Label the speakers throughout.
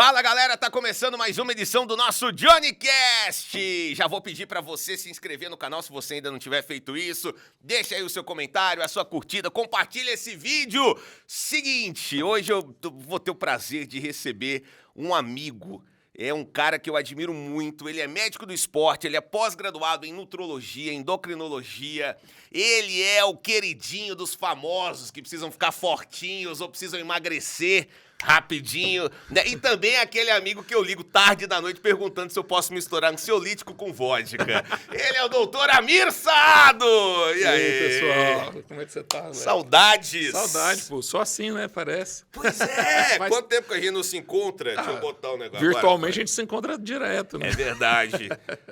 Speaker 1: Fala galera, tá começando mais uma edição do nosso JohnnyCast. Já vou pedir pra você se inscrever no canal se você ainda não tiver feito isso. Deixa aí o seu comentário, a sua curtida, compartilha esse vídeo. Seguinte, hoje eu vou ter o prazer de receber um amigo. É um cara que eu admiro muito, ele é médico do esporte, ele é pós-graduado em nutrologia, endocrinologia. Ele é o queridinho dos famosos que precisam ficar fortinhos ou precisam emagrecer rapidinho, né? E também é aquele amigo que eu ligo tarde da noite perguntando se eu posso misturar ansiolítico com vodka. Ele é o doutor Amir Saado!
Speaker 2: E aí, pessoal? Como é que você tá, velho?
Speaker 1: Saudades!
Speaker 2: Saudade, pô. Só assim, né? Parece.
Speaker 1: Pois é! Quanto tempo que a gente não se encontra? Deixa eu botar o negócio
Speaker 2: virtualmente
Speaker 1: agora.
Speaker 2: a gente se encontra direto, né?
Speaker 1: É verdade.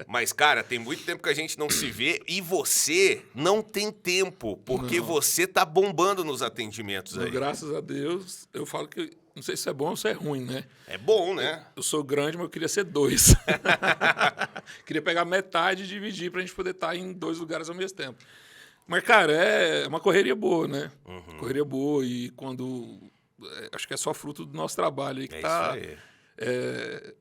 Speaker 1: Mas, cara, tem muito tempo que a gente não se vê e você não tem tempo, porque você tá bombando nos atendimentos aí.
Speaker 2: Graças a Deus, eu falo que não sei se é bom ou se é ruim, né?
Speaker 1: É bom, né?
Speaker 2: Eu sou grande, mas eu queria ser dois. Queria pegar metade e dividir pra gente poder estar em dois lugares ao mesmo tempo. Mas, cara, é uma correria boa, né? Correria boa e quando... acho que é só fruto do nosso trabalho aí que tá...
Speaker 1: Isso aí.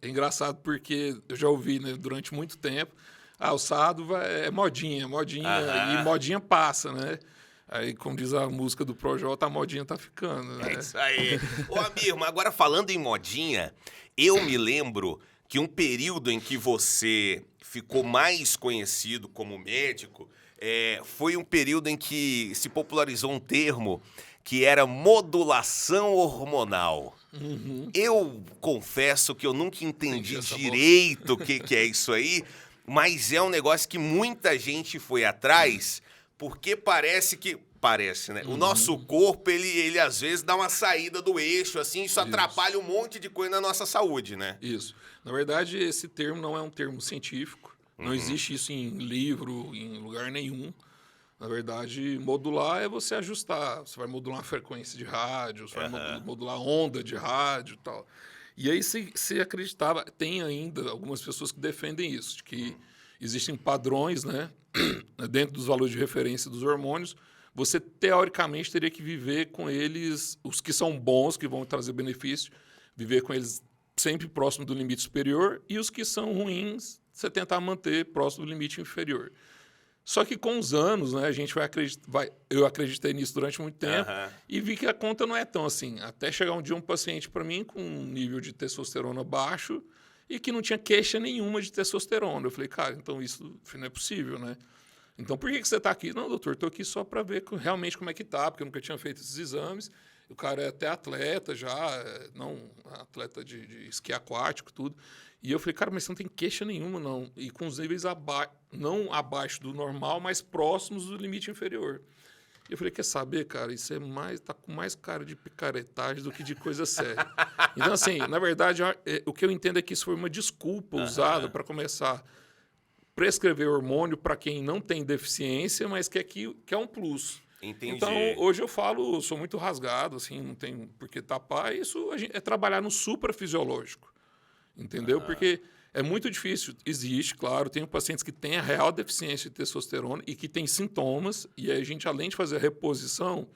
Speaker 2: É engraçado porque eu já ouvi, né, durante muito tempo, o Saado é modinha, e modinha passa, né? Aí, como diz a música do Projota, a modinha tá ficando, né?
Speaker 1: É isso aí. Ô, Amir, mas agora falando em modinha, eu me lembro que um período em que você ficou mais conhecido como médico foi um período em que se popularizou um termo que era modulação hormonal. Eu confesso que eu nunca entendi direito o que é isso aí, mas é um negócio que muita gente foi atrás... Porque parece, né? O nosso corpo, ele às vezes dá uma saída do eixo, assim, isso atrapalha um monte de coisa na nossa saúde, né?
Speaker 2: Isso. Na verdade, esse termo não é um termo científico. Não existe isso em livro, em lugar nenhum. Na verdade, modular é você ajustar. Você vai modular uma frequência de rádio, você vai modular onda de rádio e tal. E aí se acreditava, tem ainda algumas pessoas que defendem isso, de que existem padrões, né? Dentro dos valores de referência dos hormônios, você teoricamente teria que viver com eles, os que são bons, que vão trazer benefício, viver com eles sempre próximo do limite superior, e os que são ruins, você tentar manter próximo do limite inferior. Só que com os anos, né, a gente eu acreditei nisso durante muito tempo e vi que a conta não é tão assim. Até chegar um dia um paciente para mim com um nível de testosterona baixo e que não tinha queixa nenhuma de testosterona. Eu falei, cara, então isso não é possível, né? Então, por que você está aqui? Não, doutor, estou aqui só para ver realmente como é que está, porque eu nunca tinha feito esses exames. O cara é até atleta já, não atleta de esqui aquático, tudo. E eu falei, cara, mas você não tem queixa nenhuma, não. E com os níveis não abaixo do normal, mas próximos do limite inferior. E eu falei, quer saber, cara, isso tá com mais cara de picaretagem do que de coisa séria. Então, assim, na verdade, o que eu entendo é que isso foi uma desculpa usada para começar a prescrever hormônio para quem não tem deficiência, mas quer um plus.
Speaker 1: Entendi.
Speaker 2: Então, hoje eu falo, sou muito rasgado, assim, não tem por que tapar. Isso é trabalhar no suprafisiológico, entendeu? Porque é muito difícil. Existe, claro, tem pacientes que têm a real deficiência de testosterona e que têm sintomas, e a gente, além de fazer a reposição,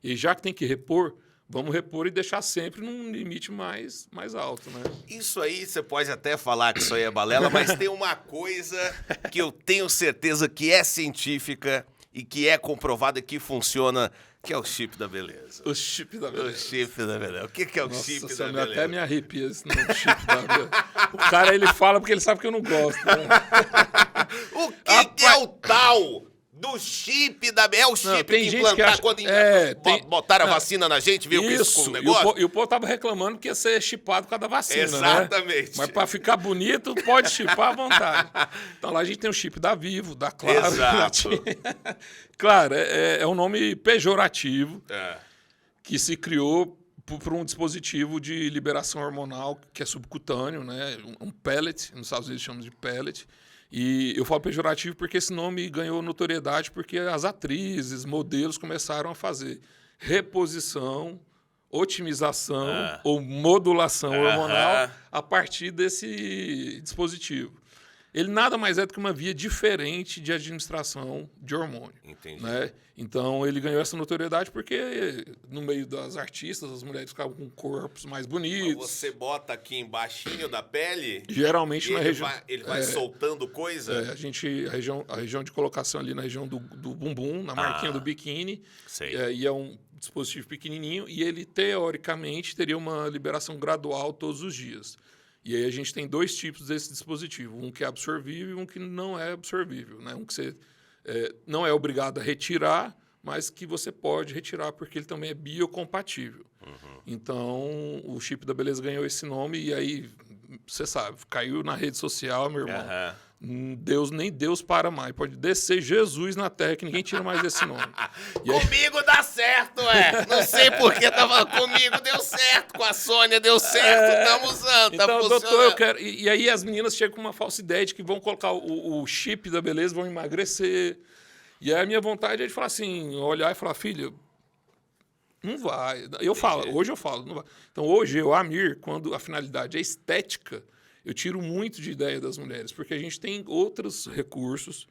Speaker 2: e já que tem que repor, vamos repor e deixar sempre num limite mais alto, né?
Speaker 1: Isso aí, você pode até falar que isso aí é balela, mas tem uma coisa que eu tenho certeza que é científica e que é comprovada que funciona, que é o chip da beleza.
Speaker 2: O chip da beleza.
Speaker 1: O chip da beleza. O que é o chip da beleza?
Speaker 2: Até me arrepia esse nome, chip da beleza. O cara, ele fala porque ele sabe que eu não gosto, né?
Speaker 1: O que é o tal do chip da beleza? É o chip que implantar quando botaram a vacina na gente, viu
Speaker 2: isso,
Speaker 1: com o negócio?
Speaker 2: E o povo tava reclamando que ia ser chipado por causa da vacina,
Speaker 1: exatamente,
Speaker 2: né? Mas para ficar bonito, pode chipar à vontade. Então lá a gente tem o chip da Vivo, da Claro.
Speaker 1: Exato.
Speaker 2: Claro, é um nome pejorativo que se criou por um dispositivo de liberação hormonal que é subcutâneo, né? Um pellet, nos Estados Unidos chamamos de pellet. E eu falo pejorativo porque esse nome ganhou notoriedade porque as atrizes, modelos começaram a fazer reposição, otimização ou modulação hormonal a partir desse dispositivo. ele nada mais é do que uma via diferente de administração de hormônio.
Speaker 1: Entendi.
Speaker 2: Né? Então, ele ganhou essa notoriedade porque, no meio das artistas, as mulheres ficavam com corpos mais bonitos.
Speaker 1: Você bota aqui embaixo da pele,
Speaker 2: geralmente na região...
Speaker 1: ele vai soltando coisa?
Speaker 2: A região de colocação ali na região do bumbum, na marquinha do biquíni.
Speaker 1: Sei.
Speaker 2: E é um dispositivo pequenininho e ele, teoricamente, teria uma liberação gradual todos os dias. E aí a gente tem 2 tipos desse dispositivo, um que é absorvível e um que não é absorvível, né? Um que você não é obrigado a retirar, mas que você pode retirar porque ele também é biocompatível. Então, o chip da beleza ganhou esse nome e aí, você sabe, caiu na rede social, meu irmão. Nem Deus para mais. Pode descer Jesus na terra que ninguém tira mais desse nome.
Speaker 1: Comigo dá certo, Não sei por que tava comigo, deu certo. Com a Sônia deu certo, estamos usando, tá
Speaker 2: então,
Speaker 1: funcionando.
Speaker 2: doutor, eu quero... E aí as meninas chegam com uma falsa ideia de que vão colocar o chip da beleza, vão emagrecer. E aí a minha vontade é de falar assim, olhar e falar, filha, não vai. Hoje eu falo, não vai. Então hoje eu, Amir, quando a finalidade é estética, eu tiro muito de ideia das mulheres, porque a gente tem outros recursos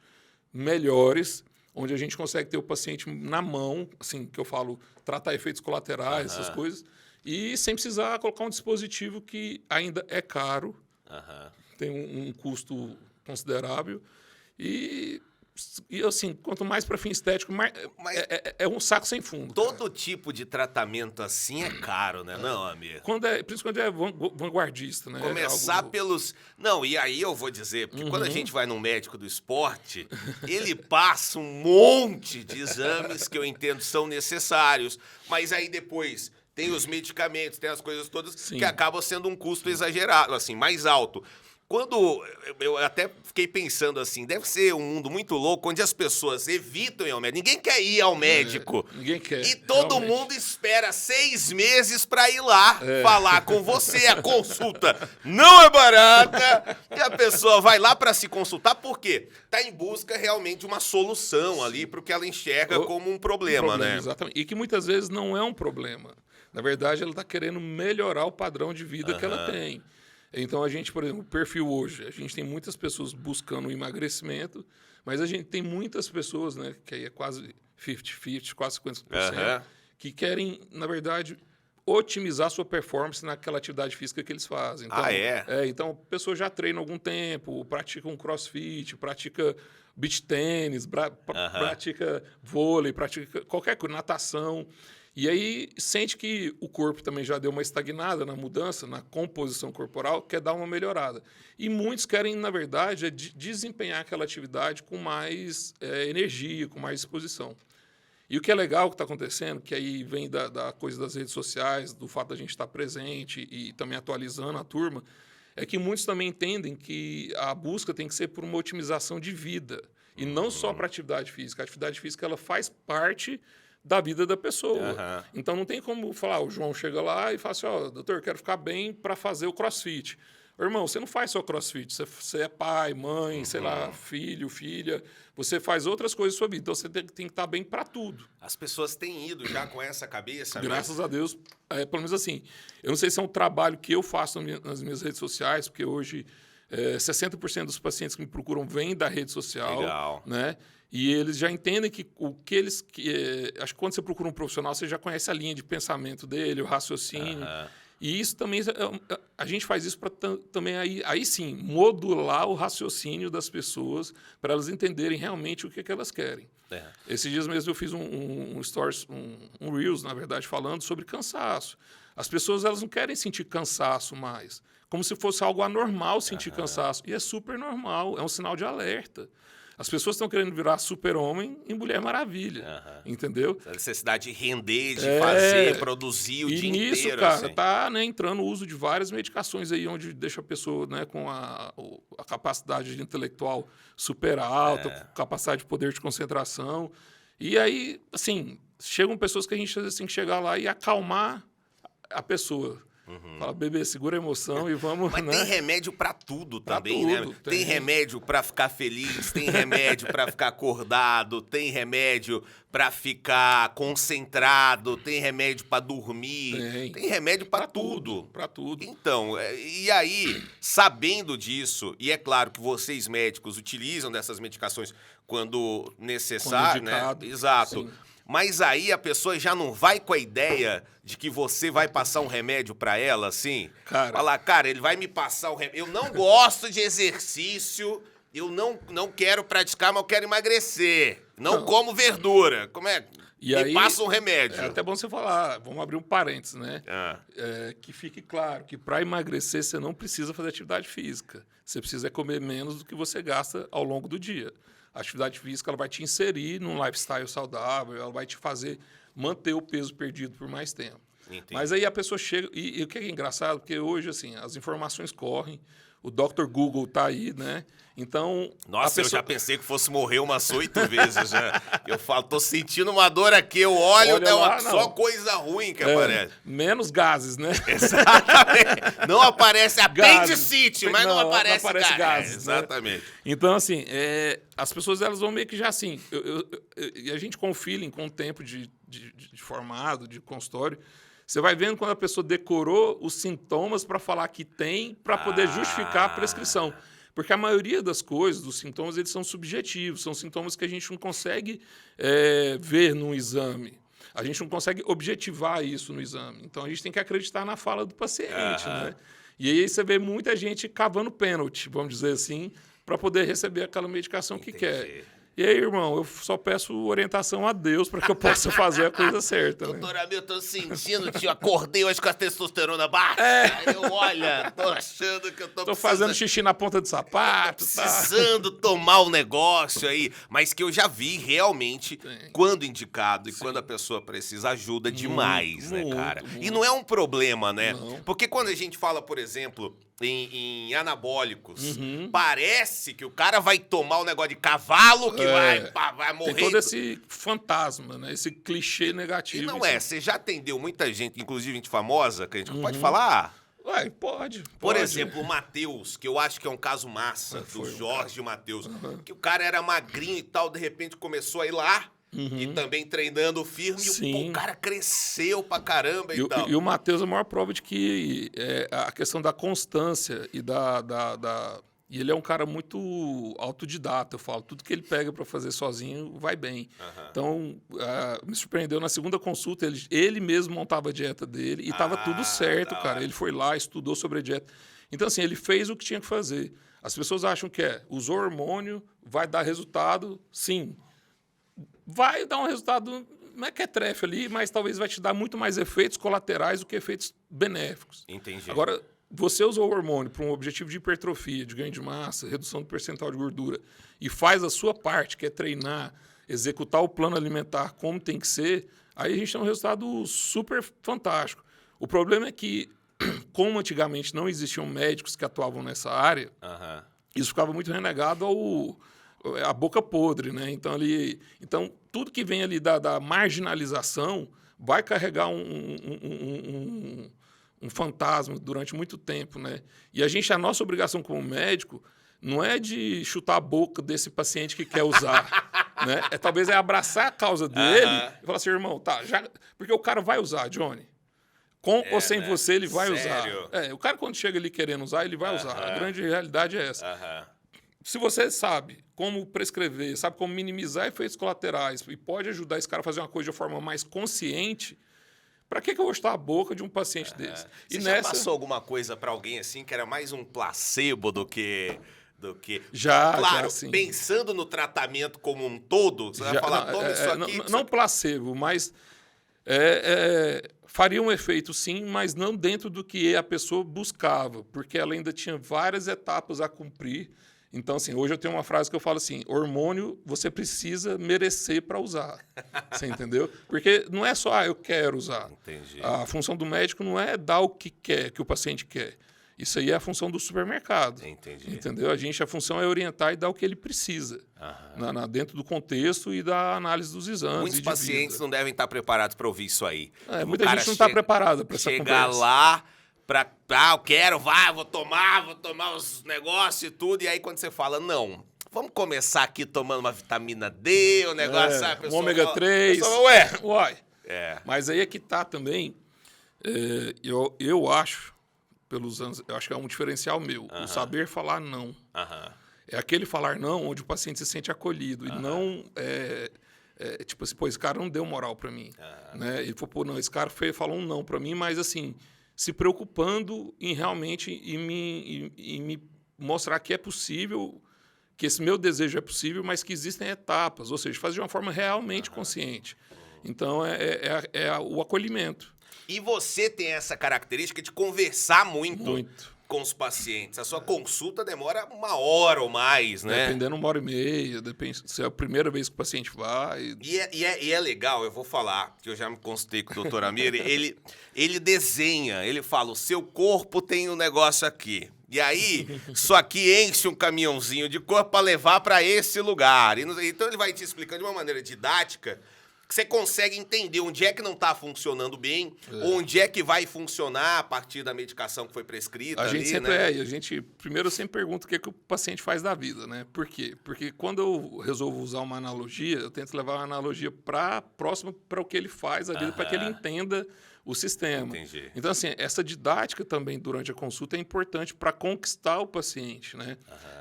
Speaker 2: melhores, onde a gente consegue ter o paciente na mão, assim, que eu falo, tratar efeitos colaterais, essas coisas, e sem precisar colocar um dispositivo que ainda é caro, tem um custo considerável, e assim, quanto mais para fim estético, mais, é um saco sem fundo.
Speaker 1: Todo tipo de tratamento assim é caro, né, não, Amir?
Speaker 2: Principalmente é vanguardista, né?
Speaker 1: Começar pelos... Não, e aí eu vou dizer, porque quando a gente vai num médico do esporte, ele passa um monte de exames que eu entendo são necessários, mas aí depois tem os medicamentos, tem as coisas todas que acabam sendo um custo exagerado, assim, mais alto. Quando eu até fiquei pensando assim, deve ser um mundo muito louco onde as pessoas evitam ir ao médico. Ninguém quer ir ao médico.
Speaker 2: Ninguém quer.
Speaker 1: E todo mundo espera 6 meses para ir lá falar com você. A consulta não é barata. E a pessoa vai lá para se consultar porque tá em busca realmente de uma solução ali para o que ela enxerga como um problema, né?
Speaker 2: Exatamente. E que muitas vezes não é um problema. Na verdade, ela está querendo melhorar o padrão de vida que ela tem. Então, a gente, por exemplo, o perfil hoje, a gente tem muitas pessoas buscando emagrecimento, mas a gente tem muitas pessoas, né, que aí é quase 50-50, quase 50%, que querem, na verdade, otimizar sua performance naquela atividade física que eles fazem. Então, então, a pessoa já treina há algum tempo, pratica um crossfit, pratica beach tênis, pratica vôlei, pratica qualquer coisa, natação. E aí sente que o corpo também já deu uma estagnada na mudança, na composição corporal, quer dar uma melhorada. E muitos querem, na verdade, desempenhar aquela atividade com mais energia, com mais disposição. E o que é legal que está acontecendo, que aí vem da coisa das redes sociais, do fato da gente estar presente e também atualizando a turma, é que muitos também entendem que a busca tem que ser por uma otimização de vida, e não só para a atividade física. A atividade física ela faz parte da vida da pessoa. Então, não tem como falar, o João chega lá e fala assim, doutor, eu quero ficar bem para fazer o crossfit. Irmão, você não faz só crossfit, você é pai, mãe, sei lá, filho, filha, você faz outras coisas na sua vida, então você tem que estar bem para tudo.
Speaker 1: As pessoas têm ido já com essa cabeça,
Speaker 2: Graças a Deus, pelo menos assim, eu não sei se é um trabalho que eu faço nas minhas redes sociais, porque hoje 60% dos pacientes que me procuram vêm da rede social.
Speaker 1: Legal.
Speaker 2: Né? E eles já entendem que o que eles... acho que quando você procura um profissional, você já conhece a linha de pensamento dele, o raciocínio. E isso também... A gente faz isso para também, aí sim, modular o raciocínio das pessoas para elas entenderem realmente o que elas querem. Esses dias mesmo eu fiz um stories, um Reels, na verdade, falando sobre cansaço. As pessoas elas não querem sentir cansaço mais. Como se fosse algo anormal sentir cansaço. E é super normal, é um sinal de alerta. As pessoas estão querendo virar super-homem e Mulher Maravilha, entendeu?
Speaker 1: A necessidade de render, de fazer, produzir o dia inteiro.
Speaker 2: E nisso, cara,
Speaker 1: assim.
Speaker 2: tá entrando o uso de várias medicações aí, onde deixa a pessoa com a capacidade intelectual super alta, capacidade de poder de concentração. E aí, assim, chegam pessoas que a gente às vezes tem que chegar lá e acalmar a pessoa. Fala, bebê, segura a emoção e vamos,
Speaker 1: Mas
Speaker 2: né?
Speaker 1: tem remédio pra tudo
Speaker 2: Pra
Speaker 1: também,
Speaker 2: tudo,
Speaker 1: né? Tem remédio pra ficar feliz, tem remédio pra ficar acordado, tem remédio pra ficar concentrado, tem remédio pra dormir, tem remédio pra tudo.
Speaker 2: Pra tudo.
Speaker 1: Então, e aí, sabendo disso, e é claro que vocês médicos utilizam dessas medicações quando necessário, né?
Speaker 2: indicado,
Speaker 1: Exato.
Speaker 2: sim.
Speaker 1: Mas aí a pessoa já não vai com a ideia de que você vai passar um remédio pra ela, assim?
Speaker 2: Cara.
Speaker 1: Falar, cara, ele vai me passar o remédio. Eu não gosto de exercício, eu não quero praticar, mas eu quero emagrecer. Não como verdura. Como é?
Speaker 2: E
Speaker 1: me
Speaker 2: aí,
Speaker 1: passa um remédio.
Speaker 2: É até bom você falar, vamos abrir um parênteses, né? Que fique claro que para emagrecer você não precisa fazer atividade física. Você precisa comer menos do que você gasta ao longo do dia. A atividade física ela vai te inserir num lifestyle saudável, ela vai te fazer manter o peso perdido por mais tempo.
Speaker 1: Entendi.
Speaker 2: Mas aí a pessoa chega... E o que é engraçado, porque hoje, assim, as informações correm, o Dr. Google tá aí, né? Então...
Speaker 1: Nossa, eu já pensei que fosse morrer umas 8 vezes já. Eu falo, tô sentindo uma dor aqui, eu olho,
Speaker 2: Olha
Speaker 1: é
Speaker 2: lá,
Speaker 1: só
Speaker 2: não.
Speaker 1: coisa ruim que aparece.
Speaker 2: Menos gases, né?
Speaker 1: Exatamente. Não aparece
Speaker 2: Gases.
Speaker 1: apendicite, mas não aparece
Speaker 2: gases, né?
Speaker 1: Exatamente.
Speaker 2: Então, assim, as pessoas elas vão meio que já assim... E a gente com o feeling, com o tempo de formado, de consultório, você vai vendo quando a pessoa decorou os sintomas para falar que tem, para poder justificar a prescrição. Porque a maioria das coisas, dos sintomas, eles são subjetivos, são sintomas que a gente não consegue ver num exame. A gente não consegue objetivar isso no exame. Então, a gente tem que acreditar na fala do paciente, né? E aí você vê muita gente cavando pênalti, vamos dizer assim, para poder receber aquela medicação que quer. E aí, irmão, eu só peço orientação a Deus para que eu possa fazer a coisa certa.
Speaker 1: Doutora, eu tô sentindo, tio, acordei hoje com a testosterona baixa. Aí eu, olha, tô achando que eu tô
Speaker 2: fazendo xixi na ponta do sapato.
Speaker 1: Precisando tomar um negócio aí. Mas que eu já vi realmente, quando indicado e quando a pessoa precisa, ajuda demais, né, cara? E não é um problema, né?
Speaker 2: Não.
Speaker 1: Porque quando a gente fala, por exemplo... Em anabólicos, parece que o cara vai tomar um negócio de cavalo que vai morrer.
Speaker 2: Tem todo esse fantasma, né? Esse clichê negativo.
Speaker 1: E não você já atendeu muita gente, inclusive gente famosa, que a gente pode falar?
Speaker 2: Ué, pode.
Speaker 1: Por exemplo, o Matheus, que eu acho que é um caso massa, do Jorge e o Matheus, que o cara era magrinho e tal, de repente começou a ir lá, e também treinando firme, e o cara cresceu pra caramba e tal.
Speaker 2: E o Matheus é a maior prova de que a questão da constância e E ele é um cara muito autodidata, eu falo. Tudo que ele pega para fazer sozinho vai bem. Então, me surpreendeu. Na segunda consulta, ele mesmo montava a dieta dele e estava tudo certo, cara. Ele foi lá, estudou sobre a dieta. Então, assim, ele fez o que tinha que fazer. As pessoas acham que usou hormônio, vai dar resultado. Sim. Vai dar um resultado mequetrefe ali, mas talvez vai te dar muito mais efeitos colaterais do que efeitos benéficos.
Speaker 1: Entendi.
Speaker 2: Agora, você usou o hormônio para um objetivo de hipertrofia, de ganho de massa, redução do percentual de gordura, e faz a sua parte, que é treinar, executar o plano alimentar como tem que ser, aí a gente tem um resultado super fantástico. O problema é que, como antigamente não existiam médicos que atuavam nessa área, isso ficava muito renegado a boca podre, né? Então, tudo que vem ali da marginalização vai carregar um fantasma durante muito tempo, né? E a nossa obrigação como médico não é de chutar a boca desse paciente que quer usar, né? Talvez abraçar a causa dele e falar assim, irmão, porque o cara vai usar, Johnny. Com ou sem você, ele vai usar. O cara, quando chega ali querendo usar, ele vai usar. A grande realidade é essa. Se você sabe como prescrever, sabe como minimizar efeitos colaterais e pode ajudar esse cara a fazer uma coisa de forma mais consciente, para que eu vou chutar a boca de um paciente desse?
Speaker 1: Você já passou alguma coisa para alguém assim que era mais um placebo do que...
Speaker 2: Já,
Speaker 1: claro,
Speaker 2: sim.
Speaker 1: Pensando no tratamento como um todo, você vai falar, toma isso aqui...
Speaker 2: Não placebo, mas faria um efeito sim, mas não dentro do que a pessoa buscava, porque ela ainda tinha várias etapas a cumprir. Então, assim, hoje eu tenho uma frase que eu falo assim, hormônio você precisa merecer para usar. Você entendeu? Porque não é só, eu quero usar.
Speaker 1: Entendi.
Speaker 2: A função do médico não é dar o que quer, que o paciente quer. Isso aí é a função do supermercado.
Speaker 1: Entendi.
Speaker 2: Entendeu? A função é orientar e dar o que ele precisa. Dentro do contexto e da análise dos exames.
Speaker 1: Muitos pacientes não devem estar preparados para ouvir isso aí.
Speaker 2: Muita gente não está preparada para essa conversa.
Speaker 1: Chegar lá... eu quero, vou tomar os negócios e tudo. E aí quando você fala, não, vamos começar aqui tomando uma vitamina D, o negócio, sabe?
Speaker 2: Um ômega 3.
Speaker 1: Uai.
Speaker 2: Mas aí é que tá também, eu acho, pelos anos, eu acho que é um diferencial meu, o saber falar não. É aquele falar não onde o paciente se sente acolhido e não tipo assim, pô, esse cara não deu moral para mim, né? Ele falou, pô, não, esse cara falou um não para mim, mas assim, se preocupando em realmente em me mostrar que é possível, que esse meu desejo é possível, mas que existem etapas, ou seja, fazer de uma forma realmente consciente. Então, o acolhimento.
Speaker 1: E você tem essa característica de conversar muito. Com os pacientes. A sua consulta demora 1 hora ou mais, né?
Speaker 2: Dependendo, 1h30, depende se é a primeira vez que o paciente vai.
Speaker 1: E é legal, eu vou falar, que eu já me consultei com o doutor Amir, ele desenha, ele fala, o seu corpo tem um negócio aqui. E aí, isso aqui enche um caminhãozinho de corpo para levar para esse lugar. Então ele vai te explicando de uma maneira didática, que você consegue entender onde é que não está funcionando bem, onde é que vai funcionar a partir da medicação que foi prescrita.
Speaker 2: A gente
Speaker 1: ali,
Speaker 2: sempre
Speaker 1: né?
Speaker 2: Primeiro eu sempre pergunto o que o paciente faz da vida, né? Por quê? Porque quando eu resolvo usar uma analogia, eu tento levar uma analogia próxima para o que ele faz da vida, para que ele entenda o sistema.
Speaker 1: Entendi.
Speaker 2: Então, assim, essa didática também durante a consulta é importante para conquistar o paciente, né?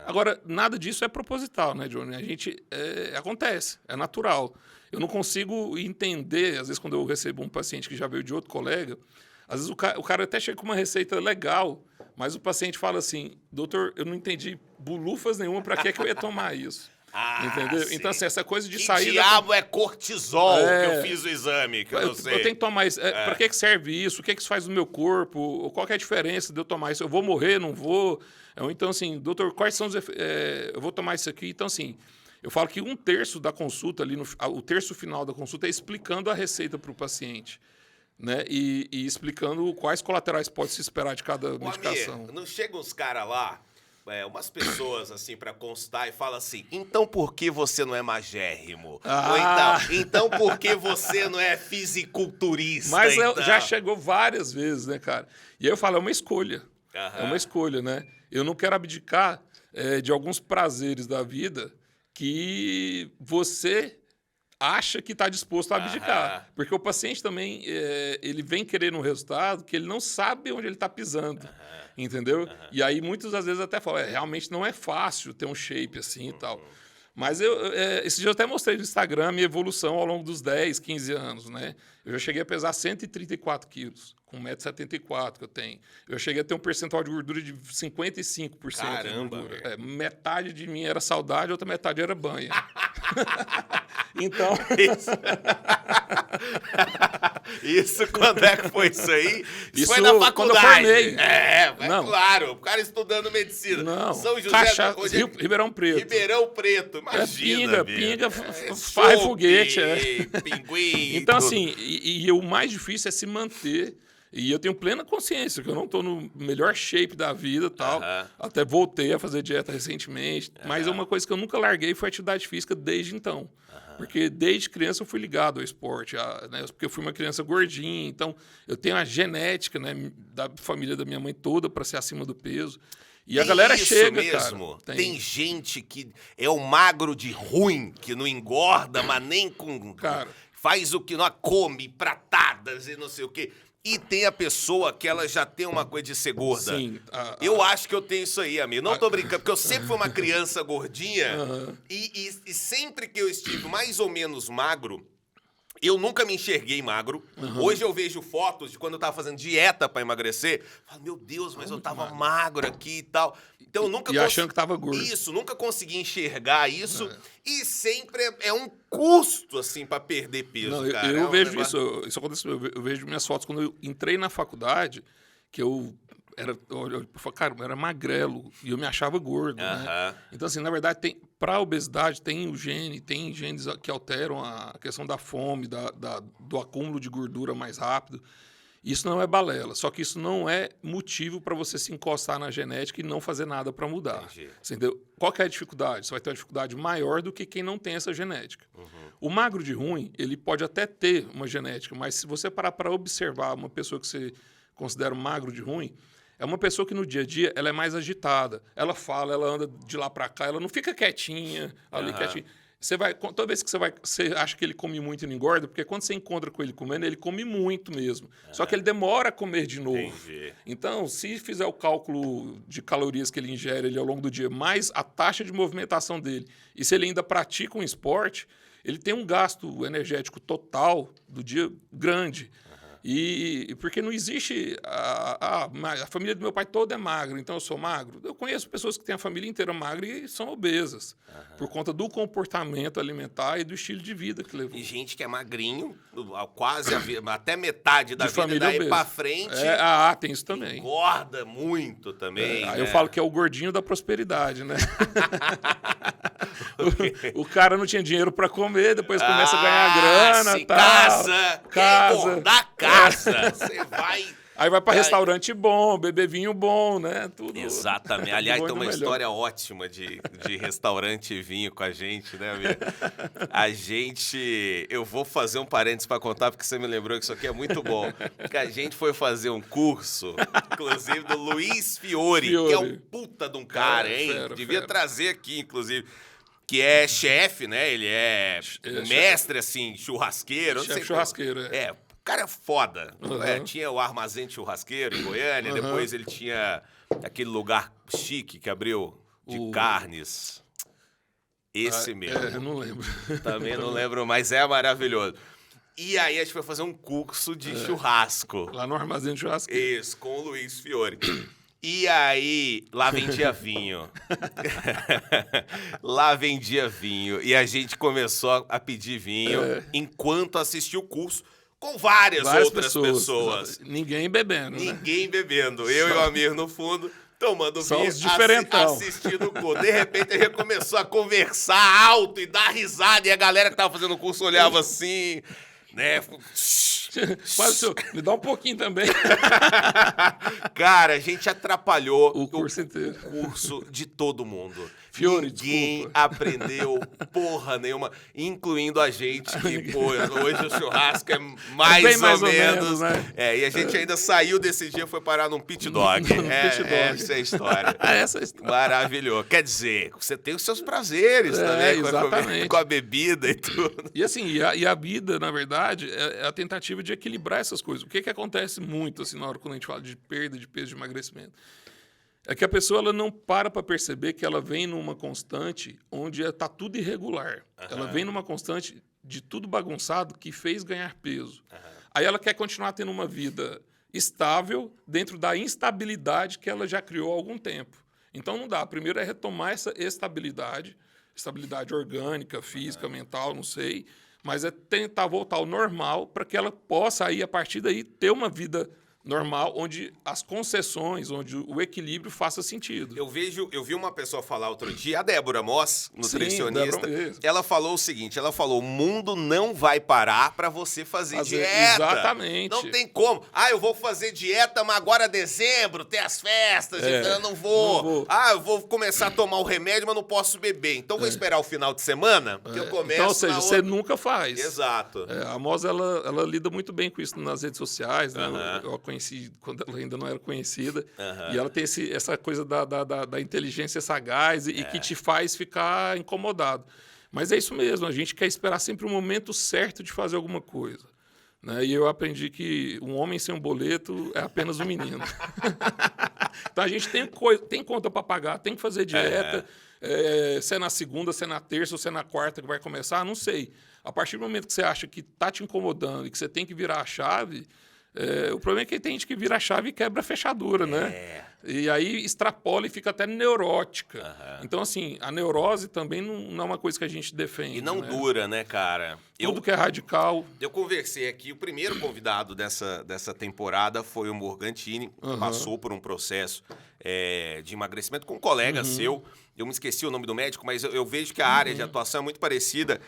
Speaker 2: Agora, nada disso é proposital, né, Johnny? A gente, acontece, é natural. Eu não consigo entender, às vezes, quando eu recebo um paciente que já veio de outro colega, às vezes o cara até chega com uma receita legal, mas o paciente fala assim, doutor, eu não entendi bulufas nenhuma, para que eu ia tomar isso? Entendeu?
Speaker 1: Sim.
Speaker 2: Então, assim, essa coisa de
Speaker 1: que
Speaker 2: sair...
Speaker 1: diabo é cortisol que eu fiz o exame, que eu não sei.
Speaker 2: Eu tenho que tomar isso. Para que serve isso? O que isso faz no meu corpo? Qual que é a diferença de eu tomar isso? Eu vou morrer, não vou? Então, assim, doutor, quais são os efeitos? Eu vou tomar isso aqui. Então, assim... Eu falo que 1/3 da consulta, o terço final da consulta, é explicando a receita para o paciente, né? E explicando quais colaterais pode se esperar de cada medicação.
Speaker 1: Amir, não chegam uns caras lá, umas pessoas assim, para consultar e falam assim, então por que você não é magérrimo? Ou então por que você não é fisiculturista?
Speaker 2: Mas
Speaker 1: então?
Speaker 2: já chegou várias vezes, né, cara? E aí eu falo, é uma escolha. É uma escolha, né? Eu não quero abdicar de alguns prazeres da vida que você acha que está disposto a abdicar. Porque o paciente também, ele vem querer um resultado que ele não sabe onde ele está pisando, entendeu? E aí, muitas das vezes, até falam, realmente não é fácil ter um shape assim e tal. Mas esse dia eu até mostrei no Instagram a minha evolução ao longo dos 10, 15 anos, né? Eu já cheguei a pesar 134 quilos, com 1,74 m que eu tenho. Eu cheguei a ter um percentual de gordura de 55%.
Speaker 1: Caramba,
Speaker 2: de gordura. Metade de mim era saudade, outra metade era banha. Então...
Speaker 1: Isso quando é que foi isso aí?
Speaker 2: Isso
Speaker 1: foi na faculdade.
Speaker 2: Quando eu formei.
Speaker 1: Claro. O cara estudando medicina.
Speaker 2: Não,
Speaker 1: São José
Speaker 2: Ribeirão Preto.
Speaker 1: Ribeirão Preto, imagina.
Speaker 2: Pinga, farra e foguete.
Speaker 1: Pinguim.
Speaker 2: Então, assim, e o mais difícil é se manter. E eu tenho plena consciência que eu não estou no melhor shape da vida e tal. Até voltei a fazer dieta recentemente. Mas uma coisa que eu nunca larguei foi a atividade física desde então. Porque desde criança eu fui ligado ao esporte, né? Porque eu fui uma criança gordinha, então eu tenho a genética, né, da família da minha mãe toda para ser acima do peso. E a galera chega,
Speaker 1: mesmo.
Speaker 2: Cara.
Speaker 1: Tem gente que é o magro de ruim, que não engorda, mas nem com...
Speaker 2: Cara,
Speaker 1: faz o que não come, pratadas e não sei o quê. E tem a pessoa que ela já tem uma coisa de ser gorda.
Speaker 2: Sim.
Speaker 1: Eu acho que eu tenho isso aí, amigo. Não tô brincando, porque eu sempre fui uma criança gordinha. E sempre que eu estive mais ou menos magro, eu nunca me enxerguei magro. Hoje eu vejo fotos de quando eu tava fazendo dieta pra emagrecer. Falo, meu Deus, mas eu tava magro aqui e tal. Então eu nunca
Speaker 2: achando que tava gordo.
Speaker 1: Isso, nunca consegui enxergar isso. E sempre é um custo, assim, pra perder peso,
Speaker 2: não,
Speaker 1: cara.
Speaker 2: Eu vejo isso. Isso aconteceu. Eu vejo minhas fotos quando eu entrei na faculdade, que eu era magrelo e eu me achava gordo, né? Então, assim, na verdade, para obesidade tem genes que alteram a questão da fome, do acúmulo de gordura mais rápido. Isso não é balela, só que isso não é motivo para você se encostar na genética e não fazer nada para mudar. Você entendeu? Qual que é a dificuldade? Você vai ter uma dificuldade maior do que quem não tem essa genética. O magro de ruim, ele pode até ter uma genética, mas se você parar para observar uma pessoa que você considero magro de ruim, é uma pessoa que no dia a dia ela é mais agitada. Ela fala, ela anda de lá para cá, ela não fica quietinha, ali quietinha. Você vai, toda vez que você acha que ele come muito e não engorda, porque quando você encontra com ele comendo, ele come muito mesmo. Só que ele demora a comer de novo.
Speaker 1: Entendi.
Speaker 2: Então, se fizer o cálculo de calorias que ele ingere ali ao longo do dia, mais a taxa de movimentação dele, e se ele ainda pratica um esporte, ele tem um gasto energético total do dia grande. E porque não existe... A família do meu pai toda é magra, então eu sou magro. Eu conheço pessoas que têm a família inteira magra e são obesas, por conta do comportamento alimentar e do estilo de vida que levou.
Speaker 1: E gente que é magrinho, quase até metade da
Speaker 2: De
Speaker 1: vida,
Speaker 2: família
Speaker 1: daí
Speaker 2: obesa.
Speaker 1: pra frente,
Speaker 2: Tem isso também.
Speaker 1: engorda muito também.
Speaker 2: Aí
Speaker 1: né?
Speaker 2: eu falo que é o gordinho da prosperidade, né? o cara não tinha dinheiro para comer, depois começa a ganhar grana,
Speaker 1: se
Speaker 2: tal.
Speaker 1: casa, quer engordar casa. Você vai...
Speaker 2: Aí vai para restaurante bom, beber vinho bom, né? Tudo.
Speaker 1: Exatamente. Aliás,
Speaker 2: bom
Speaker 1: tem
Speaker 2: e
Speaker 1: uma
Speaker 2: melhor.
Speaker 1: história ótima de restaurante e vinho com a gente, né, amigo? A gente... Eu vou fazer um parênteses para contar, porque você me lembrou que isso aqui é muito bom. Que a gente foi fazer um curso, inclusive, do Luiz Fiore, que é um puta de um cara, hein? Devia trazer aqui, inclusive. Que é chefe, né? Ele é mestre, assim, churrasqueiro.
Speaker 2: Chefe churrasqueiro,
Speaker 1: é. Cara foda. Tinha o Armazém de Churrasqueiro em Goiânia, depois ele tinha aquele lugar chique que abriu de carnes. Esse mesmo.
Speaker 2: Eu não lembro.
Speaker 1: Também não lembro, mas é maravilhoso. E aí a gente foi fazer um curso de churrasco.
Speaker 2: Lá no Armazém de Churrasqueiro.
Speaker 1: Isso, com o Luiz Fiore. E aí, lá vendia vinho. Lá vendia vinho. E a gente começou a pedir vinho enquanto assistia o curso. Com várias outras pessoas.
Speaker 2: Ninguém bebendo,
Speaker 1: Ninguém bebendo. Eu e o Amir no fundo, tomando
Speaker 2: Só
Speaker 1: vinho,
Speaker 2: os diferentão.
Speaker 1: assistindo o curso. De repente, a gente começou a conversar alto e dar risada. E a galera que tava fazendo o curso olhava assim, né?
Speaker 2: Mas, senhor, me dá um pouquinho também.
Speaker 1: Cara, a gente atrapalhou
Speaker 2: O curso inteiro.
Speaker 1: O curso de todo mundo.
Speaker 2: Fiore,
Speaker 1: Ninguém
Speaker 2: desculpa.
Speaker 1: aprendeu porra nenhuma, incluindo a gente, que, pô, hoje o churrasco é mais,
Speaker 2: bem
Speaker 1: ou,
Speaker 2: mais ou
Speaker 1: menos.
Speaker 2: menos, né?
Speaker 1: E a gente ainda saiu desse dia e foi parar num pit dog.
Speaker 2: Pit dog.
Speaker 1: Essa é a história.
Speaker 2: Essa é a história.
Speaker 1: Maravilhoso. Quer dizer, você tem os seus prazeres também
Speaker 2: exatamente.
Speaker 1: com a bebida e tudo.
Speaker 2: E assim, e a vida, na verdade, é a tentativa de equilibrar essas coisas. O que acontece muito, assim, na hora quando a gente fala de perda de peso, de emagrecimento? É que a pessoa ela não para perceber que ela vem numa constante onde está tudo irregular. Ela vem numa constante de tudo bagunçado que fez ganhar peso. Aí ela quer continuar tendo uma vida estável dentro da instabilidade que ela já criou há algum tempo. Então não dá. Primeiro é retomar essa estabilidade orgânica, física, mental, não sei, mas é tentar voltar ao normal para que ela possa aí, a partir daí, ter uma vida normal, onde as concessões, onde o equilíbrio faça sentido.
Speaker 1: Eu vi uma pessoa falar outro dia, a Débora Moss, nutricionista,
Speaker 2: Débora,
Speaker 1: ela falou o seguinte, ela falou, o mundo não vai parar para você fazer dieta.
Speaker 2: Exatamente.
Speaker 1: Não tem como. Eu vou fazer dieta, mas agora é dezembro, tem as festas, então eu não vou. Eu vou começar a tomar o remédio, mas não posso beber. Então vou esperar o final de semana, que eu começo.
Speaker 2: Então, ou seja, você nunca faz.
Speaker 1: Exato.
Speaker 2: A Moss, ela lida muito bem com isso nas redes sociais, né? Eu a conheci quando ela ainda não era conhecida. E ela tem essa coisa da inteligência sagaz e que te faz ficar incomodado. Mas é isso mesmo, a gente quer esperar sempre o momento certo de fazer alguma coisa. Né? E eu aprendi que um homem sem um boleto é apenas um menino. Então a gente tem conta para pagar, tem que fazer dieta. Se é na segunda, se é na terça ou se é na quarta que vai começar, não sei. A partir do momento que você acha que está te incomodando e que você tem que virar a chave... o problema é que tem gente que vira a chave e quebra a fechadura, né? E aí extrapola e fica até neurótica. Então, assim, a neurose também não é uma coisa que a gente defende.
Speaker 1: E não dura, né, cara?
Speaker 2: Tudo que é radical.
Speaker 1: Eu conversei aqui, o primeiro convidado dessa temporada foi o Morgantini, que passou por um processo de emagrecimento com um colega seu. Eu me esqueci o nome do médico, mas eu vejo que a área de atuação é muito parecida.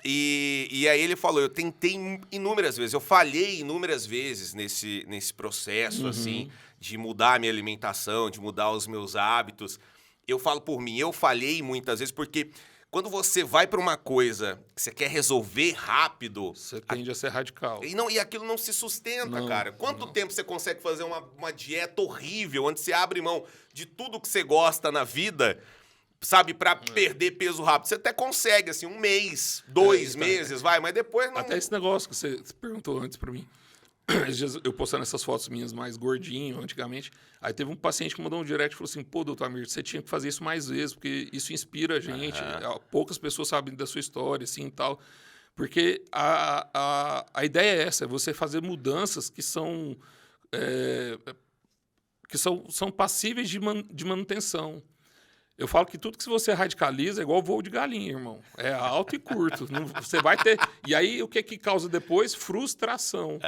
Speaker 1: E aí ele falou, eu tentei inúmeras vezes, eu falhei inúmeras vezes nesse processo, assim, de mudar a minha alimentação, de mudar os meus hábitos. Eu falo por mim, eu falhei muitas vezes porque Quando você vai pra uma coisa que você quer resolver rápido...
Speaker 2: Você tende a ser radical.
Speaker 1: E aquilo não se sustenta,
Speaker 2: Não,
Speaker 1: cara. Quanto
Speaker 2: não.
Speaker 1: tempo você consegue fazer uma dieta horrível, onde você abre mão de tudo que você gosta na vida, sabe, pra perder peso rápido? Você até consegue, assim, 1 mês, 2 meses, vai, mas depois não...
Speaker 2: Até esse negócio que você perguntou antes pra mim. Esses dias eu postando essas fotos minhas mais gordinho, antigamente. Aí teve um paciente que mandou um direct e falou assim, pô, doutor Amir, você tinha que fazer isso mais vezes, porque isso inspira a gente. Poucas pessoas sabem da sua história, assim, e tal. Porque a ideia é essa, é você fazer mudanças que são passíveis de manutenção. Eu falo que tudo que você radicaliza é igual voo de galinha, irmão. É alto e curto. Você vai ter... E aí, o que causa depois? Frustração.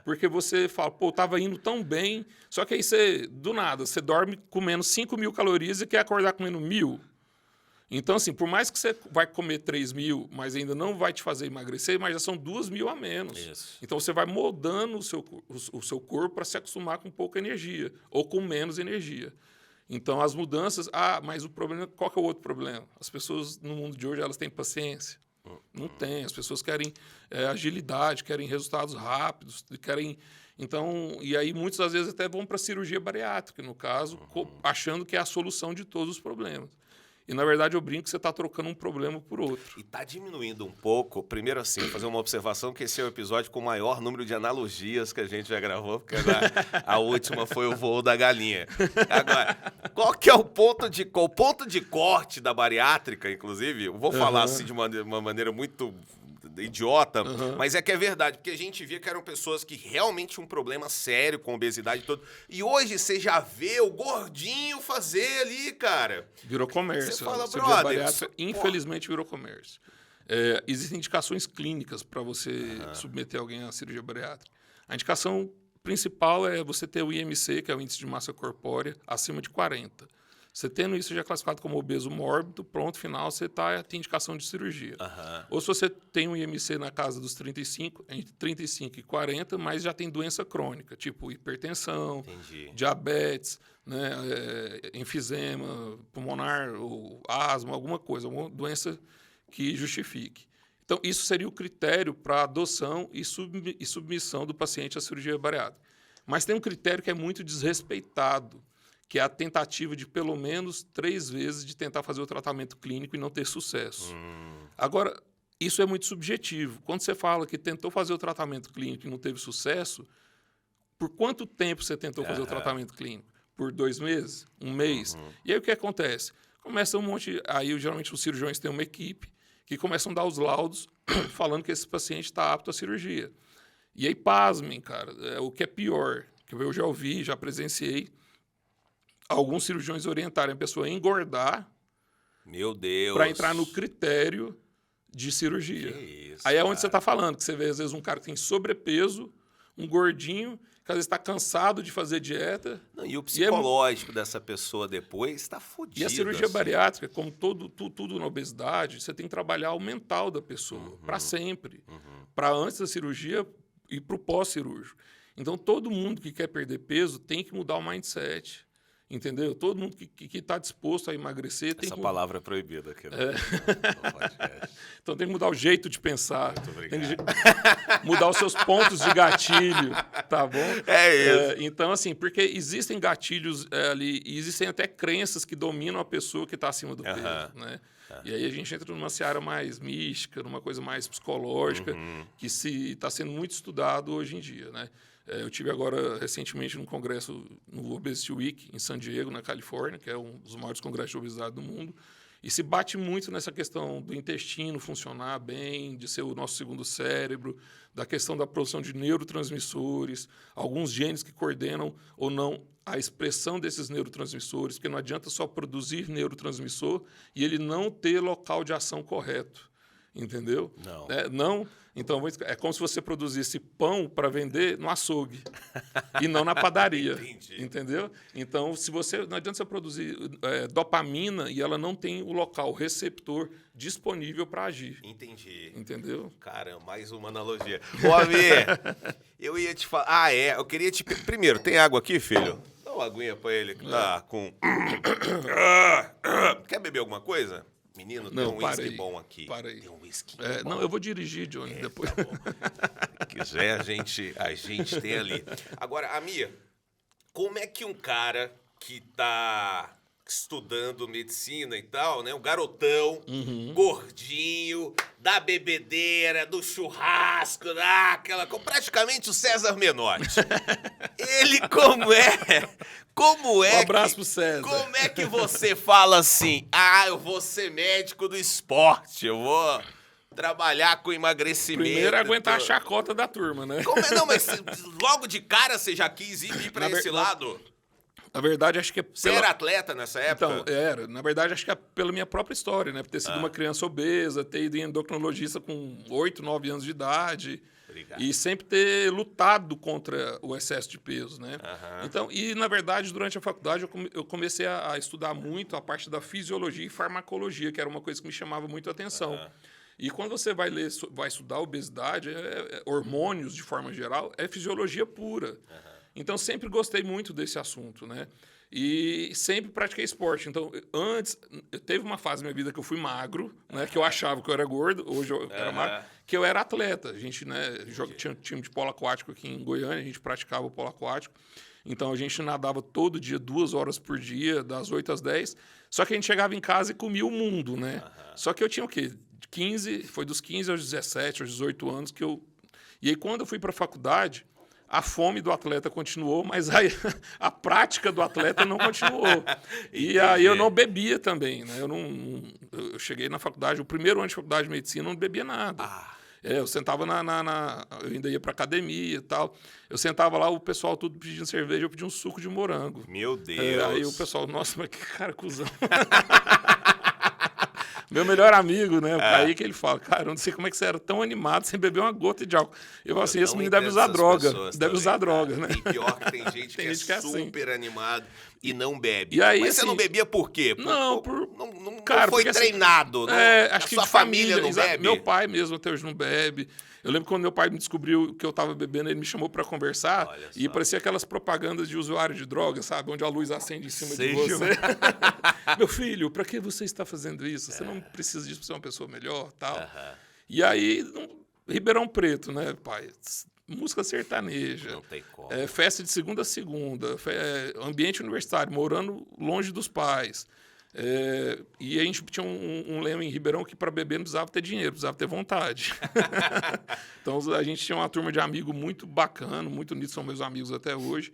Speaker 2: Porque você fala, pô, tava indo tão bem, só que aí você, do nada, você dorme comendo 5.000 calorias e quer acordar comendo 1.000. Então, assim, por mais que você vai comer 3.000, mas ainda não vai te fazer emagrecer, mas já são 2.000 a menos. Isso. Então, você vai moldando o seu corpo para se acostumar com pouca energia ou com menos energia. Então, as mudanças... mas o problema... Qual que é o outro problema? As pessoas, no mundo de hoje, elas têm paciência. Não tem. As pessoas querem agilidade, querem resultados rápidos, querem... Então, e aí, muitas das vezes, até vão para a cirurgia bariátrica, no caso, achando que é a solução de todos os problemas. E, na verdade, eu brinco que você está trocando um problema por outro.
Speaker 1: E está diminuindo um pouco. Primeiro, assim, fazer uma observação que esse é o episódio com o maior número de analogias que a gente já gravou, porque a última foi o voo da galinha. Agora, qual que é o ponto de corte da bariátrica, inclusive? Eu vou falar assim de uma maneira muito... idiota, mas é que é verdade, porque a gente via que eram pessoas que realmente tinham um problema sério com obesidade e tudo. E hoje você já vê o gordinho fazer ali, cara.
Speaker 2: Virou comércio.
Speaker 1: Você fala,
Speaker 2: brother, infelizmente virou comércio. Existem indicações clínicas para você submeter alguém à cirurgia bariátrica. A indicação principal é você ter o IMC, que é o índice de massa corpórea, acima de 40. Você tendo isso já classificado como obeso mórbido, pronto, final, você tem indicação de cirurgia. Ou se você tem um IMC na casa dos 35, entre 35 e 40, mas já tem doença crônica, tipo hipertensão, diabetes, né, enfisema pulmonar, ou asma, alguma coisa, alguma doença que justifique. Então, isso seria o critério para adoção e submissão do paciente à cirurgia bariátrica. Mas tem um critério que é muito desrespeitado, que é a tentativa de, pelo menos, 3 vezes de tentar fazer o tratamento clínico e não ter sucesso. Agora, isso é muito subjetivo. Quando você fala que tentou fazer o tratamento clínico e não teve sucesso, por quanto tempo você tentou fazer o tratamento clínico? Por 2 meses? 1 mês? E aí o que acontece? Começa um monte... Aí, geralmente, os cirurgiões têm uma equipe que começam a dar os laudos falando que esse paciente está apto à cirurgia. E aí, pasmem, cara, o que é pior, que eu já ouvi, já presenciei, alguns cirurgiões orientarem a pessoa a engordar para entrar no critério de cirurgia. Que isso, aí é onde você está falando, que você vê, às vezes, um cara que tem sobrepeso, um gordinho, que às vezes está cansado de fazer dieta.
Speaker 1: Não, e o psicológico dessa pessoa depois está fodido.
Speaker 2: E a cirurgia bariátrica, como tudo na obesidade, você tem que trabalhar o mental da pessoa, para sempre. Para antes da cirurgia e para o pós-cirúrgico. Então, todo mundo que quer perder peso tem que mudar o mindset. Entendeu? Todo mundo que está disposto a emagrecer tem que...
Speaker 1: Essa palavra é proibida aqui no podcast.
Speaker 2: Então tem que mudar o jeito de pensar. Muito obrigado. Tem que mudar os seus pontos de gatilho, tá bom?
Speaker 1: É isso.
Speaker 2: Então, assim, porque existem gatilhos ali, e existem até crenças que dominam a pessoa que está acima do peso, né? E aí a gente entra numa seara mais mística, numa coisa mais psicológica, que está sendo muito estudado hoje em dia, né? Eu tive agora, recentemente, num congresso no Obesity Week, em San Diego, na Califórnia, que é um dos maiores congressos de obesidade do mundo, e se bate muito nessa questão do intestino funcionar bem, de ser o nosso segundo cérebro, da questão da produção de neurotransmissores, alguns genes que coordenam ou não a expressão desses neurotransmissores, porque não adianta só produzir neurotransmissor e ele não ter local de ação correto, entendeu?
Speaker 1: Não.
Speaker 2: Não. Então, é como se você produzisse pão para vender no açougue e não na padaria.
Speaker 1: Entendi.
Speaker 2: Entendeu? Então, não adianta você produzir dopamina e ela não tem o local receptor disponível para agir.
Speaker 1: Entendi.
Speaker 2: Entendeu?
Speaker 1: Caramba, mais uma analogia. Ô, Amir, eu ia te falar... eu queria te... Primeiro, tem água aqui, filho? Dá uma aguinha para ele que tá com... Quer beber alguma coisa? Menino,
Speaker 2: Não,
Speaker 1: tem um whisky bom aqui.
Speaker 2: Para aí.
Speaker 1: Tem um whisky bom.
Speaker 2: Não, eu vou dirigir, Johnny, depois.
Speaker 1: Tá bom. Se quiser, a gente tem ali. Agora, Amir, como é que um cara que tá estudando medicina e tal, né? Um garotão, gordinho, da bebedeira, do churrasco, praticamente o César Menotti. Ele como é
Speaker 2: Um abraço pro César.
Speaker 1: Como é que você fala assim, eu vou ser médico do esporte, eu vou trabalhar com emagrecimento.
Speaker 2: Primeiro aguentar a chacota da turma, né?
Speaker 1: Não, mas logo de cara você já quis ir pra esse lado?
Speaker 2: Na verdade, acho que é
Speaker 1: Você era atleta nessa época?
Speaker 2: Então, era. Na verdade, acho que é pela minha própria história, né? Por ter sido uma criança obesa, ter ido em endocrinologista com 8, 9 anos de idade.
Speaker 1: Obrigado.
Speaker 2: E sempre ter lutado contra o excesso de peso, né? Então, e, na verdade, durante a faculdade, eu comecei a estudar muito a parte da fisiologia e farmacologia, que era uma coisa que me chamava muito a atenção. E quando você vai estudar obesidade, hormônios de forma geral, é fisiologia pura. Então, sempre gostei muito desse assunto, né? E sempre pratiquei esporte. Então, teve uma fase na minha vida que eu fui magro, né? Que eu achava que eu era gordo, hoje eu era magro, que eu era atleta. A gente, né, tinha um time de polo aquático aqui em Goiânia, a gente praticava o polo aquático. Então, a gente nadava todo dia, 2 horas por dia, das 8 às 10. Só que a gente chegava em casa e comia o mundo, né? Só que eu tinha o quê? Foi dos 15 aos 17, aos 18 anos que eu... E aí, quando eu fui para a faculdade, a fome do atleta continuou, mas a prática do atleta não continuou. E aí eu não bebia também, né? Eu cheguei na faculdade, o primeiro ano de faculdade de medicina, eu não bebia nada. Eu sentava eu ainda ia para academia e tal. Eu sentava lá, o pessoal tudo pedindo cerveja, eu pedia um suco de morango.
Speaker 1: Meu Deus!
Speaker 2: Aí o pessoal, nossa, mas que cara cuzão. Meu melhor amigo, né? Aí que ele fala, cara, eu não sei como é que você era tão animado sem beber uma gota de álcool. Eu falo assim, esse menino deve usar droga. Deve usar droga, né?
Speaker 1: E pior que tem gente que é super animado e não bebe.
Speaker 2: E aí,
Speaker 1: mas você não bebia por quê?
Speaker 2: Não
Speaker 1: cara, foi treinado.
Speaker 2: Acho que
Speaker 1: sua família não bebe?
Speaker 2: Meu pai mesmo até hoje não bebe. Eu lembro quando meu pai me descobriu que eu estava bebendo, ele me chamou para conversar e parecia aquelas propagandas de usuário de droga, sabe? Onde a luz acende em cima de você. Meu filho, para que você está fazendo isso? Você não precisa disso para ser uma pessoa melhor, tal. E aí, Ribeirão Preto, né, pai? Música sertaneja.
Speaker 1: Não tem como.
Speaker 2: Festa de segunda a segunda. Ambiente universitário, morando longe dos pais. E a gente tinha um lema em Ribeirão que para beber não precisava ter dinheiro, precisava ter vontade. Então a gente tinha uma turma de amigos muito bacana, muito unidos, são meus amigos até hoje.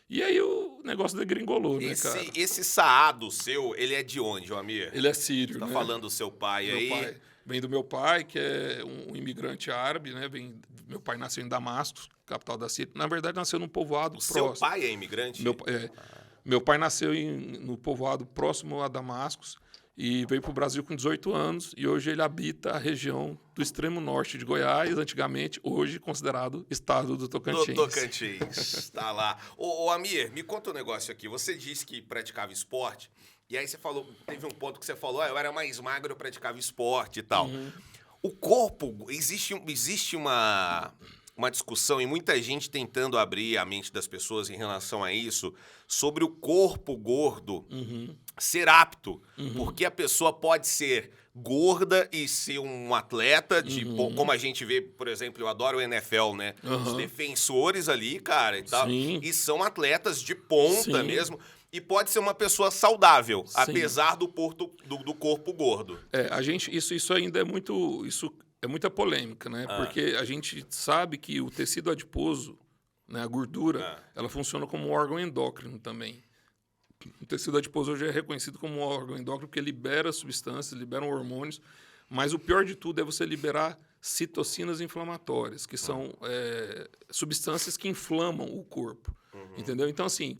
Speaker 2: E aí o negócio degringolou, né, cara?
Speaker 1: Esse Saado seu, ele é de onde, Amir?
Speaker 2: Ele é sírio,
Speaker 1: Você tá
Speaker 2: né?
Speaker 1: falando do seu pai aí?
Speaker 2: Meu pai. Vem do meu pai, que é um imigrante árabe, né? Meu pai nasceu em Damasco, capital da Síria. Na verdade, nasceu num povoado próximo.
Speaker 1: Seu pai é imigrante?
Speaker 2: Meu pai nasceu no povoado próximo a Damasco e veio para o Brasil com 18 anos e hoje ele habita a região do extremo norte de Goiás, antigamente, hoje considerado estado do Tocantins.
Speaker 1: Do Tocantins, tá lá. Ô, Amir, me conta um negócio aqui. Você disse que praticava esporte e aí você falou, teve um ponto que você falou, eu era mais magro, eu praticava esporte e tal. O corpo, existe uma discussão e muita gente tentando abrir a mente das pessoas em relação a isso, sobre o corpo gordo ser apto, porque a pessoa pode ser gorda e ser um atleta, como a gente vê, por exemplo, eu adoro o NFL, né? Os defensores ali, cara, e tal, e são atletas de ponta mesmo, e pode ser uma pessoa saudável, apesar do corpo gordo.
Speaker 2: Isso ainda é muito... É muita polêmica, né? Porque a gente sabe que o tecido adiposo, né, a gordura, ela funciona como um órgão endócrino também. O tecido adiposo hoje é reconhecido como um órgão endócrino porque libera substâncias, libera hormônios, mas o pior de tudo é você liberar citocinas inflamatórias, que são substâncias que inflamam o corpo, entendeu? Então, assim,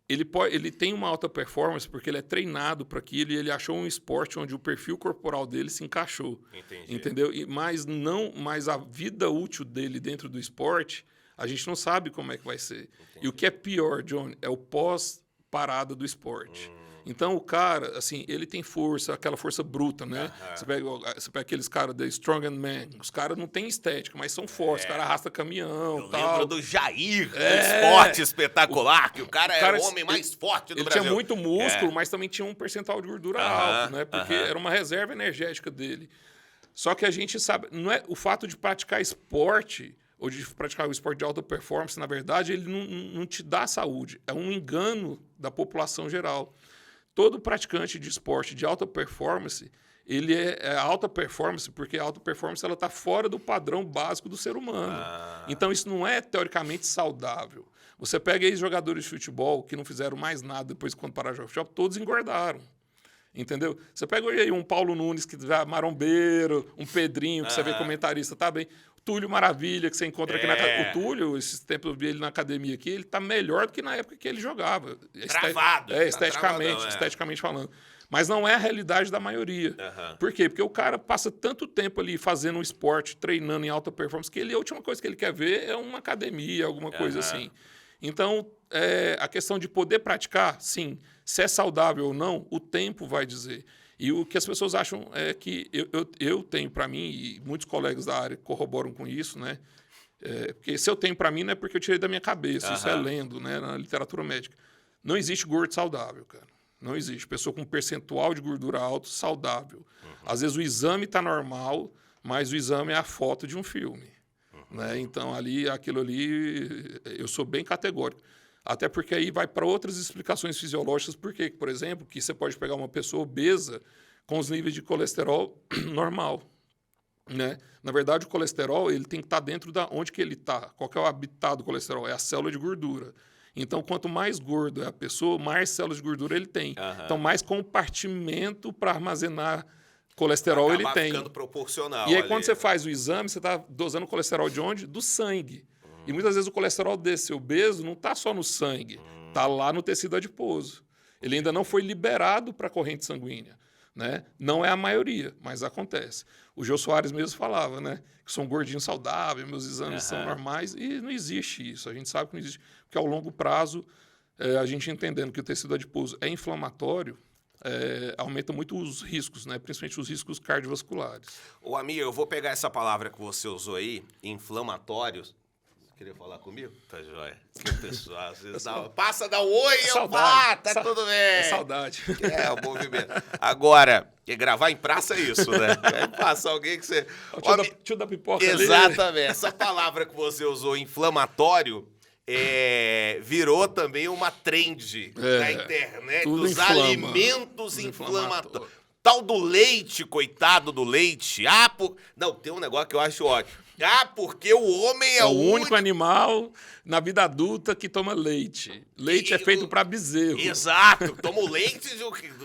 Speaker 2: ele tem uma alta performance porque ele é treinado para aquilo e ele achou um esporte onde o perfil corporal dele se encaixou.
Speaker 1: Entendi.
Speaker 2: Entendeu? Mas a vida útil dele dentro do esporte, a gente não sabe como é que vai ser. Entendi. E o que é pior, Johnny, é o pós-parada do esporte. Então, o cara, assim, ele tem força, aquela força bruta, né? Você pega aqueles caras da Strong and Man, os caras não têm estética, mas são fortes, os caras arrastam caminhão
Speaker 1: Eu
Speaker 2: tal.
Speaker 1: lembro do Jair, do Esporte Espetacular, que o cara era o homem mais forte do Brasil.
Speaker 2: Ele tinha muito músculo, mas também tinha um percentual de gordura alto, né? Porque era uma reserva energética dele. Só que a gente sabe, não é o fato de praticar esporte ou de praticar o esporte de alta performance, na verdade, ele não te dá saúde. É um engano da população geral. Todo praticante de esporte de alta performance, ele é alta performance porque a alta performance ela está fora do padrão básico do ser humano. Então, isso não é teoricamente saudável. Você pega aí jogadores de futebol que não fizeram mais nada depois quando pararam de jogar futebol, todos engordaram. Entendeu? Você pega aí um Paulo Nunes, que já é marombeiro, um Pedrinho, que você vê comentarista, tá bem. O Túlio Maravilha, que você encontra aqui na academia. O Túlio, esses tempos eu vi ele na academia aqui, ele tá melhor do que na época que ele jogava.
Speaker 1: Travado.
Speaker 2: Esteticamente falando. Mas não é a realidade da maioria. Por quê? Porque o cara passa tanto tempo ali fazendo um esporte, treinando em alta performance, que a última coisa que ele quer ver é uma academia, alguma coisa assim. Então, a questão de poder praticar, sim, se é saudável ou não, o tempo vai dizer. E o que as pessoas acham é que eu tenho para mim, e muitos colegas da área corroboram com isso, né? Porque se eu tenho para mim não é porque eu tirei da minha cabeça, isso é lendo, né, na literatura médica. Não existe gordo saudável, cara. Não existe. Pessoa com percentual de gordura alto, saudável. Às vezes o exame está normal, mas o exame é a foto de um filme. Né? Então, aquilo ali, eu sou bem categórico. Até porque aí vai para outras explicações fisiológicas. Por quê? Por exemplo, que você pode pegar uma pessoa obesa com os níveis de colesterol normal. Né? Na verdade, o colesterol ele tem que estar dentro da onde que ele está. Qual que é o habitat do colesterol? É a célula de gordura. Então, quanto mais gordo é a pessoa, mais células de gordura ele tem. Então, mais compartimento para armazenar colesterol ele tem.
Speaker 1: Ficando proporcional.
Speaker 2: E aí, quando você faz o exame, você está dosando o colesterol de onde? Do sangue. E muitas vezes o colesterol desse obeso não está só no sangue, está lá no tecido adiposo. Ele ainda não foi liberado para a corrente sanguínea. Né? Não é a maioria, mas acontece. O Jô Soares mesmo falava, né? Que sou um gordinho saudável, meus exames são normais, e não existe isso. A gente sabe que não existe. Porque ao longo prazo, a gente entendendo que o tecido adiposo é inflamatório, aumenta muito os riscos, né? Principalmente os riscos cardiovasculares.
Speaker 1: Ô, Amir, eu vou pegar essa palavra que você usou aí, inflamatórios. Queria falar comigo? Tá joia. Que pessoal, às vezes passa, dá um oi, eu falo, tá tudo bem.
Speaker 2: É saudade.
Speaker 1: É, o movimento. Agora, gravar em praça é isso, né? Passa alguém que você...
Speaker 2: O tio da pipoca ali.
Speaker 1: Exatamente. Essa palavra que você usou, inflamatório, virou também uma trend na internet. Dos alimentos inflamatórios. Tal do leite, coitado do leite. Não, tem um negócio que eu acho ótimo. Porque o homem é
Speaker 2: o único animal na vida adulta que toma leite. Leite é feito para bezerro.
Speaker 1: Exato. Toma o leite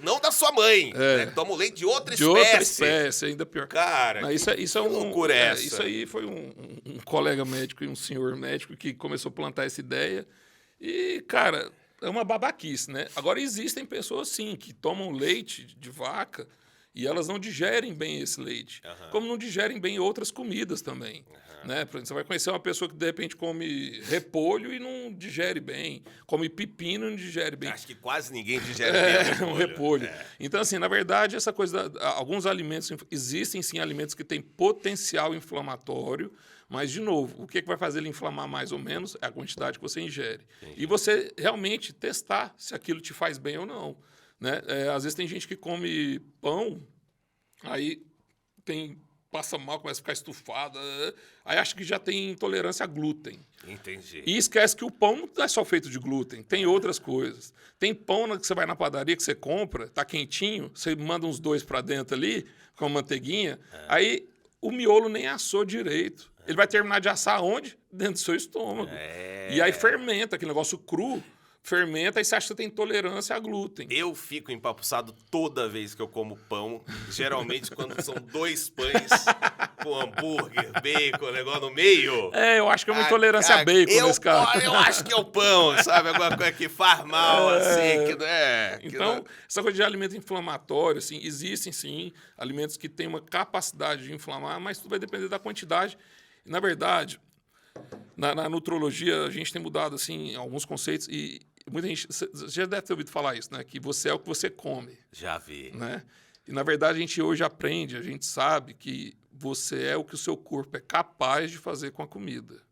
Speaker 1: não da sua mãe. Né? Toma o leite de outra espécie.
Speaker 2: De outra espécie, ainda pior.
Speaker 1: Cara,
Speaker 2: não, isso é uma
Speaker 1: loucura essa.
Speaker 2: Isso aí foi um colega médico e um senhor médico que começou a plantar essa ideia. E, cara, é uma babaquice, né? Agora, existem pessoas, sim, que tomam leite de vaca e elas não digerem bem esse leite. Como não digerem bem outras comidas também. Né? Por exemplo, você vai conhecer uma pessoa que, de repente, come repolho e não digere bem. Come pepino e não digere bem.
Speaker 1: Acho que quase ninguém digere bem
Speaker 2: um repolho. Então, assim, na verdade, essa coisa... alguns alimentos... Existem, sim, alimentos que têm potencial inflamatório, mas, de novo, o que vai fazer ele inflamar mais ou menos é a quantidade que você ingere. Entendi. E você realmente testar se aquilo te faz bem ou não. Né? Às vezes tem gente que come pão, aí passa mal, começa a ficar estufada, aí acha que já tem intolerância a glúten.
Speaker 1: Entendi.
Speaker 2: E esquece que o pão não é só feito de glúten, tem outras coisas. Tem pão que você vai na padaria, que você compra, tá quentinho, você manda uns 2 para dentro ali, com a manteiguinha, aí o miolo nem assou direito. Ele vai terminar de assar onde? Dentro do seu estômago. E aí fermenta, aquele negócio cru, fermenta, e você acha que você tem intolerância a glúten.
Speaker 1: Eu fico empapuçado toda vez que eu como pão. Geralmente quando são 2 pães com hambúrguer, bacon, negócio no meio.
Speaker 2: Eu acho que é uma intolerância a bacon nesse caso.
Speaker 1: Eu acho que é o pão, sabe? Alguma coisa que faz mal, assim.
Speaker 2: Então, essa coisa de alimento inflamatório, assim, existem, sim, alimentos que têm uma capacidade de inflamar, mas tudo vai depender da quantidade. Na verdade, na nutrologia, a gente tem mudado assim, alguns conceitos e muita gente... Você já deve ter ouvido falar isso, né? Que você é o que você come.
Speaker 1: Já vi.
Speaker 2: Né? E, na verdade, a gente hoje aprende, a gente sabe que você é o que o seu corpo é capaz de fazer com a comida.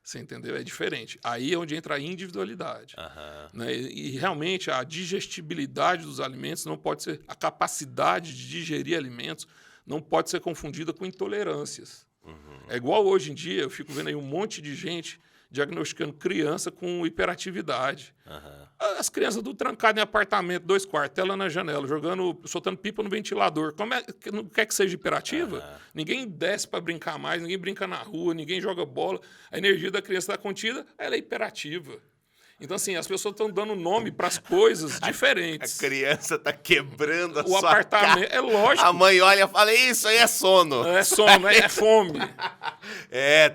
Speaker 2: Você entendeu? É diferente. Aí é onde entra a individualidade. Né? E realmente a digestibilidade dos alimentos não pode ser... A capacidade de digerir alimentos não pode ser confundida com intolerâncias. É igual hoje em dia, eu fico vendo aí um monte de gente diagnosticando criança com hiperatividade. As crianças tudo trancadas em apartamento, 2 quartos, tela na janela, soltando pipa no ventilador. Não quer que seja hiperativa? Ninguém desce para brincar mais, ninguém brinca na rua, ninguém joga bola. A energia da criança está contida, ela é hiperativa. Então, assim, as pessoas estão dando nome para as coisas diferentes.
Speaker 1: A criança está quebrando a
Speaker 2: o
Speaker 1: sua
Speaker 2: apartamento,
Speaker 1: cara.
Speaker 2: É lógico.
Speaker 1: A mãe olha e fala, isso aí é sono.
Speaker 2: É sono, é fome.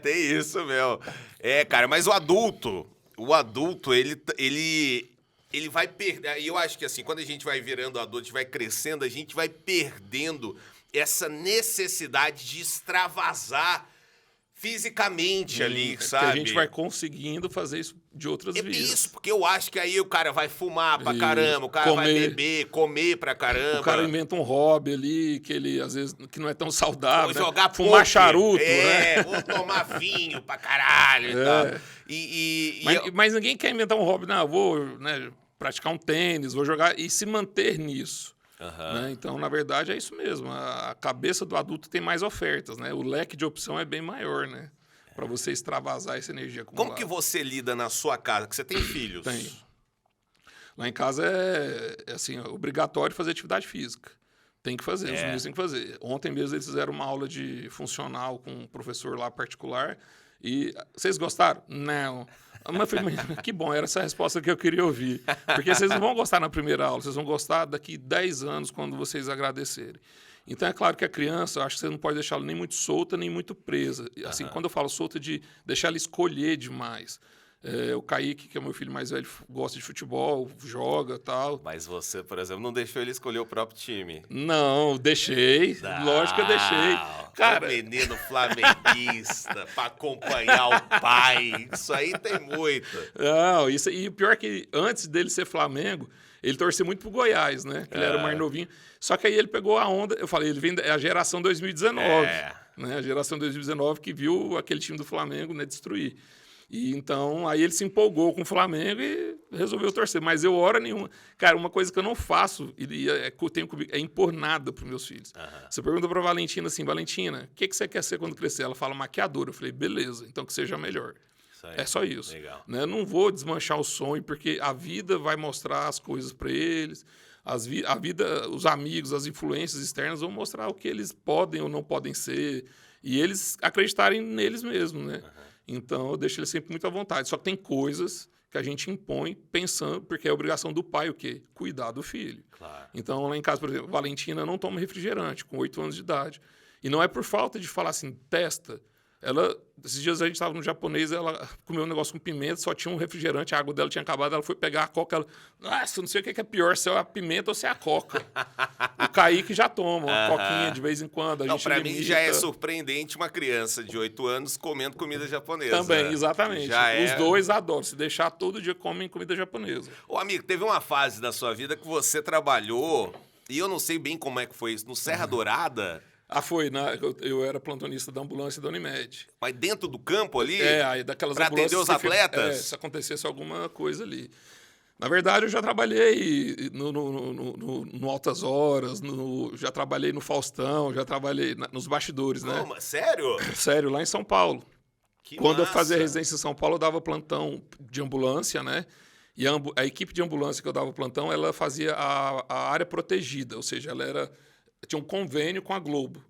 Speaker 1: Tem isso, meu. Cara, mas o adulto, ele vai perder. E eu acho que, assim, quando a gente vai virando adulto, a gente vai crescendo, a gente vai perdendo essa necessidade de extravasar fisicamente ali, sabe?
Speaker 2: Que a gente vai conseguindo fazer isso de outras vias.
Speaker 1: Isso, porque eu acho que aí o cara vai fumar pra caramba, o cara vai beber, comer pra caramba.
Speaker 2: O cara inventa um hobby ali, que ele, às vezes, que não é tão saudável,
Speaker 1: vou jogar
Speaker 2: fumar
Speaker 1: poker,
Speaker 2: charuto, né?
Speaker 1: Vou tomar vinho pra caralho e tal.
Speaker 2: Mas ninguém quer inventar um hobby, não, vou praticar um tênis, vou jogar e se manter nisso. Né? Então, na verdade, é isso mesmo. A cabeça do adulto tem mais ofertas, né? O leque de opção é bem maior, né? Para você extravasar essa energia acumulada.
Speaker 1: Como que você lida na sua casa? Que você tem filhos?
Speaker 2: Tenho. Lá em casa é assim, obrigatório fazer atividade física. Tem que fazer, os meninos têm que fazer. Ontem mesmo eles fizeram uma aula de funcional com um professor lá particular. E vocês gostaram? Não. Mas eu falei, que bom, era essa a resposta que eu queria ouvir. Porque vocês não vão gostar na primeira aula, vocês vão gostar daqui 10 anos, quando vocês agradecerem. Então, é claro que a criança, eu acho que você não pode deixá-la nem muito solta, nem muito presa. Assim, quando eu falo solta, de deixar ela escolher demais. O Kaique, que é meu filho mais velho, gosta de futebol, joga e tal.
Speaker 1: Mas você, por exemplo, não deixou ele escolher o próprio time?
Speaker 2: Não, deixei. Lógico que eu deixei. Cara,
Speaker 1: o menino flamenguista para acompanhar o pai. Isso aí tem muito.
Speaker 2: Não, e o pior é que antes dele ser Flamengo, ele torcia muito pro Goiás, né? Que ele era o mais novinho. Só que aí ele pegou a onda, eu falei, ele vem da geração 2019. Né? A geração 2019 que viu aquele time do Flamengo, né, destruir. E então, aí ele se empolgou com o Flamengo e resolveu torcer. Mas eu, hora nenhuma... Cara, uma coisa que eu não faço é impor nada para os meus filhos. Você pergunta para a Valentina assim, Valentina, o que você quer ser quando crescer? Ela fala maquiadora. Eu falei, beleza, então que seja melhor. É só isso.
Speaker 1: Legal.
Speaker 2: Né? Eu não vou desmanchar o sonho, porque a vida vai mostrar as coisas para eles. A vida, os amigos, as influências externas vão mostrar o que eles podem ou não podem ser. E eles acreditarem neles mesmos, né? Então, eu deixo ele sempre muito à vontade. Só que tem coisas que a gente impõe pensando, porque é obrigação do pai o quê? Cuidar do filho.
Speaker 1: Claro.
Speaker 2: Então, lá em casa, por exemplo, Valentina não toma refrigerante com 8 anos de idade. E não é por falta de falar assim, testa. Esses dias a gente estava no japonês, ela comeu um negócio com pimenta, só tinha um refrigerante, a água dela tinha acabado, ela foi pegar a coca, ela... Nossa, não sei o que é pior, se é a pimenta ou se é a coca. O Kaique já toma uma coquinha de vez em quando, a gente
Speaker 1: pra
Speaker 2: limita.
Speaker 1: mim já é surpreendente uma criança de 8 anos comendo comida japonesa.
Speaker 2: Também, exatamente. Os
Speaker 1: é...
Speaker 2: dois adoram, se deixar todo dia comem comida japonesa.
Speaker 1: Ô, amigo, teve uma fase da sua vida que você trabalhou, e eu não sei bem como é que foi isso, no Serra Dourada...
Speaker 2: Foi, né? Eu era plantonista da ambulância da Unimed.
Speaker 1: Mas dentro do campo ali?
Speaker 2: Aí daquelas
Speaker 1: pra
Speaker 2: ambulâncias...
Speaker 1: atender os atletas?
Speaker 2: Se acontecesse alguma coisa ali. Na verdade, eu já trabalhei no Altas Horas, já trabalhei no Faustão, já trabalhei nos bastidores, né?
Speaker 1: Não, mas sério?
Speaker 2: Sério, lá em São Paulo. Quando eu fazia residência em São Paulo, eu dava plantão de ambulância, né? E a equipe de ambulância que eu dava plantão, ela fazia a área protegida, ou seja, tinha um convênio com a Globo.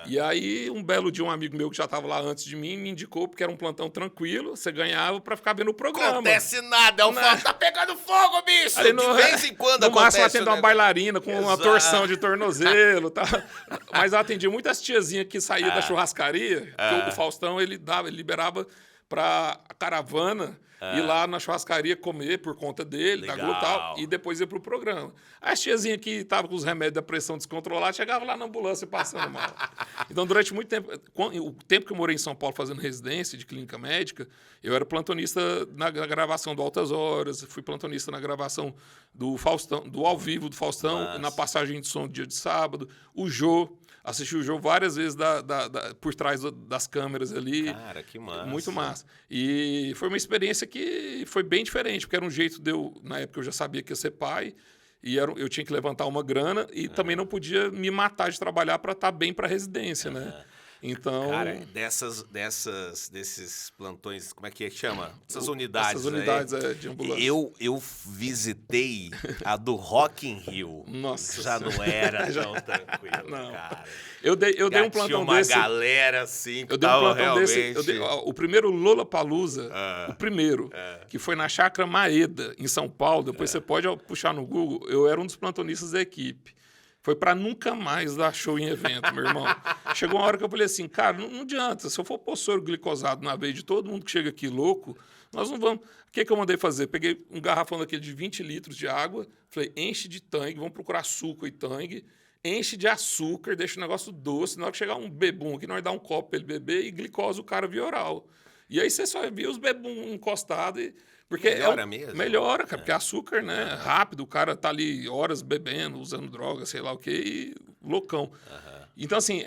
Speaker 2: E aí, um belo dia, um amigo meu que já estava lá antes de mim me indicou, porque era um plantão tranquilo, você ganhava para ficar vendo o programa.
Speaker 1: Não acontece nada, o fogo tá pegando fogo, bicho!
Speaker 2: Ali
Speaker 1: de vez em quando
Speaker 2: no máximo atende uma bailarina com uma torção de tornozelo, tá? Mas eu atendi muitas tiazinhas que saíam da churrascaria, porque o Faustão, ele liberava para a caravana ir lá na churrascaria comer por conta dele, da Globo e tal, e depois ir pro programa. Aí as tiazinhas que tava com os remédios da pressão descontrolada, chegava lá na ambulância passando mal. Então, durante muito tempo, o tempo que eu morei em São Paulo fazendo residência de clínica médica, eu era plantonista na gravação do Altas Horas, fui plantonista na gravação do Faustão, do Ao Vivo do Faustão, na passagem de som do dia de sábado, o Jô. Assisti o jogo várias vezes por trás das câmeras ali.
Speaker 1: Cara, que massa.
Speaker 2: Muito massa. E foi uma experiência que foi bem diferente, porque era um jeito de eu... Na época eu já sabia que ia ser pai, e eu tinha que levantar uma grana, e também não podia me matar de trabalhar para estar bem para a residência, né? Então...
Speaker 1: Cara, desses plantões, como é que chama? Essas unidades.
Speaker 2: Essas unidades de ambulância.
Speaker 1: Eu visitei a do Rock in Rio.
Speaker 2: Nossa.
Speaker 1: Já não era tão tranquilo,
Speaker 2: não.
Speaker 1: cara.
Speaker 2: Eu dei um plantão
Speaker 1: tinha
Speaker 2: desse...
Speaker 1: uma galera assim que
Speaker 2: eu dei um plantão
Speaker 1: realmente...
Speaker 2: desse... o primeiro Lollapalooza, o primeiro, que foi na Chácara Maeda, em São Paulo, depois você pode puxar no Google, eu era um dos plantonistas da equipe. Foi para nunca mais dar show em evento, meu irmão. Chegou uma hora que eu falei assim, cara, não adianta. Se eu for pôr soro glicosado na veia de todo mundo que chega aqui louco, nós não vamos... O que eu mandei fazer? Peguei um garrafão daquele de 20 litros de água, falei, enche de tangue, vamos procurar suco e tangue, enche de açúcar, deixa o negócio doce. Na hora que chegar um bebum aqui, nós dá um copo para ele beber e glicosa o cara via oral. E aí você só via os bebum encostados e... Porque
Speaker 1: melhora mesmo?
Speaker 2: Melhora, cara, porque açúcar, né? Rápido, o cara tá ali horas bebendo, usando droga, sei lá o quê, e loucão. Então, assim,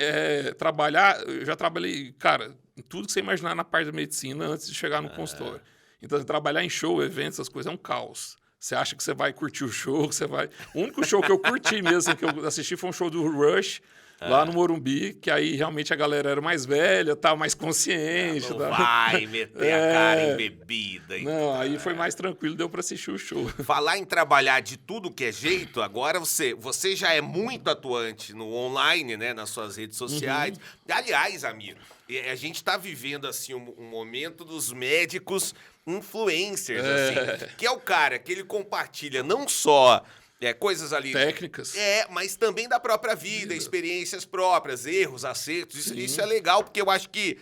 Speaker 2: trabalhar... Eu já trabalhei, cara, em tudo que você imaginar na parte da medicina antes de chegar no consultório. Então, trabalhar em show, eventos, essas coisas, é um caos. Você acha que você vai curtir o show, que você vai... O único show que eu curti mesmo, assim, que eu assisti, foi um show do Rush, lá no Morumbi, que aí realmente a galera era mais velha, tava mais consciente.
Speaker 1: Não vai meter a cara em bebida.
Speaker 2: Não, aí foi mais tranquilo, deu pra assistir o show.
Speaker 1: Falar em trabalhar de tudo que é jeito, agora você já é muito atuante no online, né, nas suas redes sociais. Aliás, amigo, a gente tá vivendo assim um momento dos médicos influencers, assim, que é o cara que ele compartilha não só... coisas ali...
Speaker 2: Técnicas.
Speaker 1: Mas também da própria vida, experiências próprias, erros, acertos. Isso é legal, porque eu acho que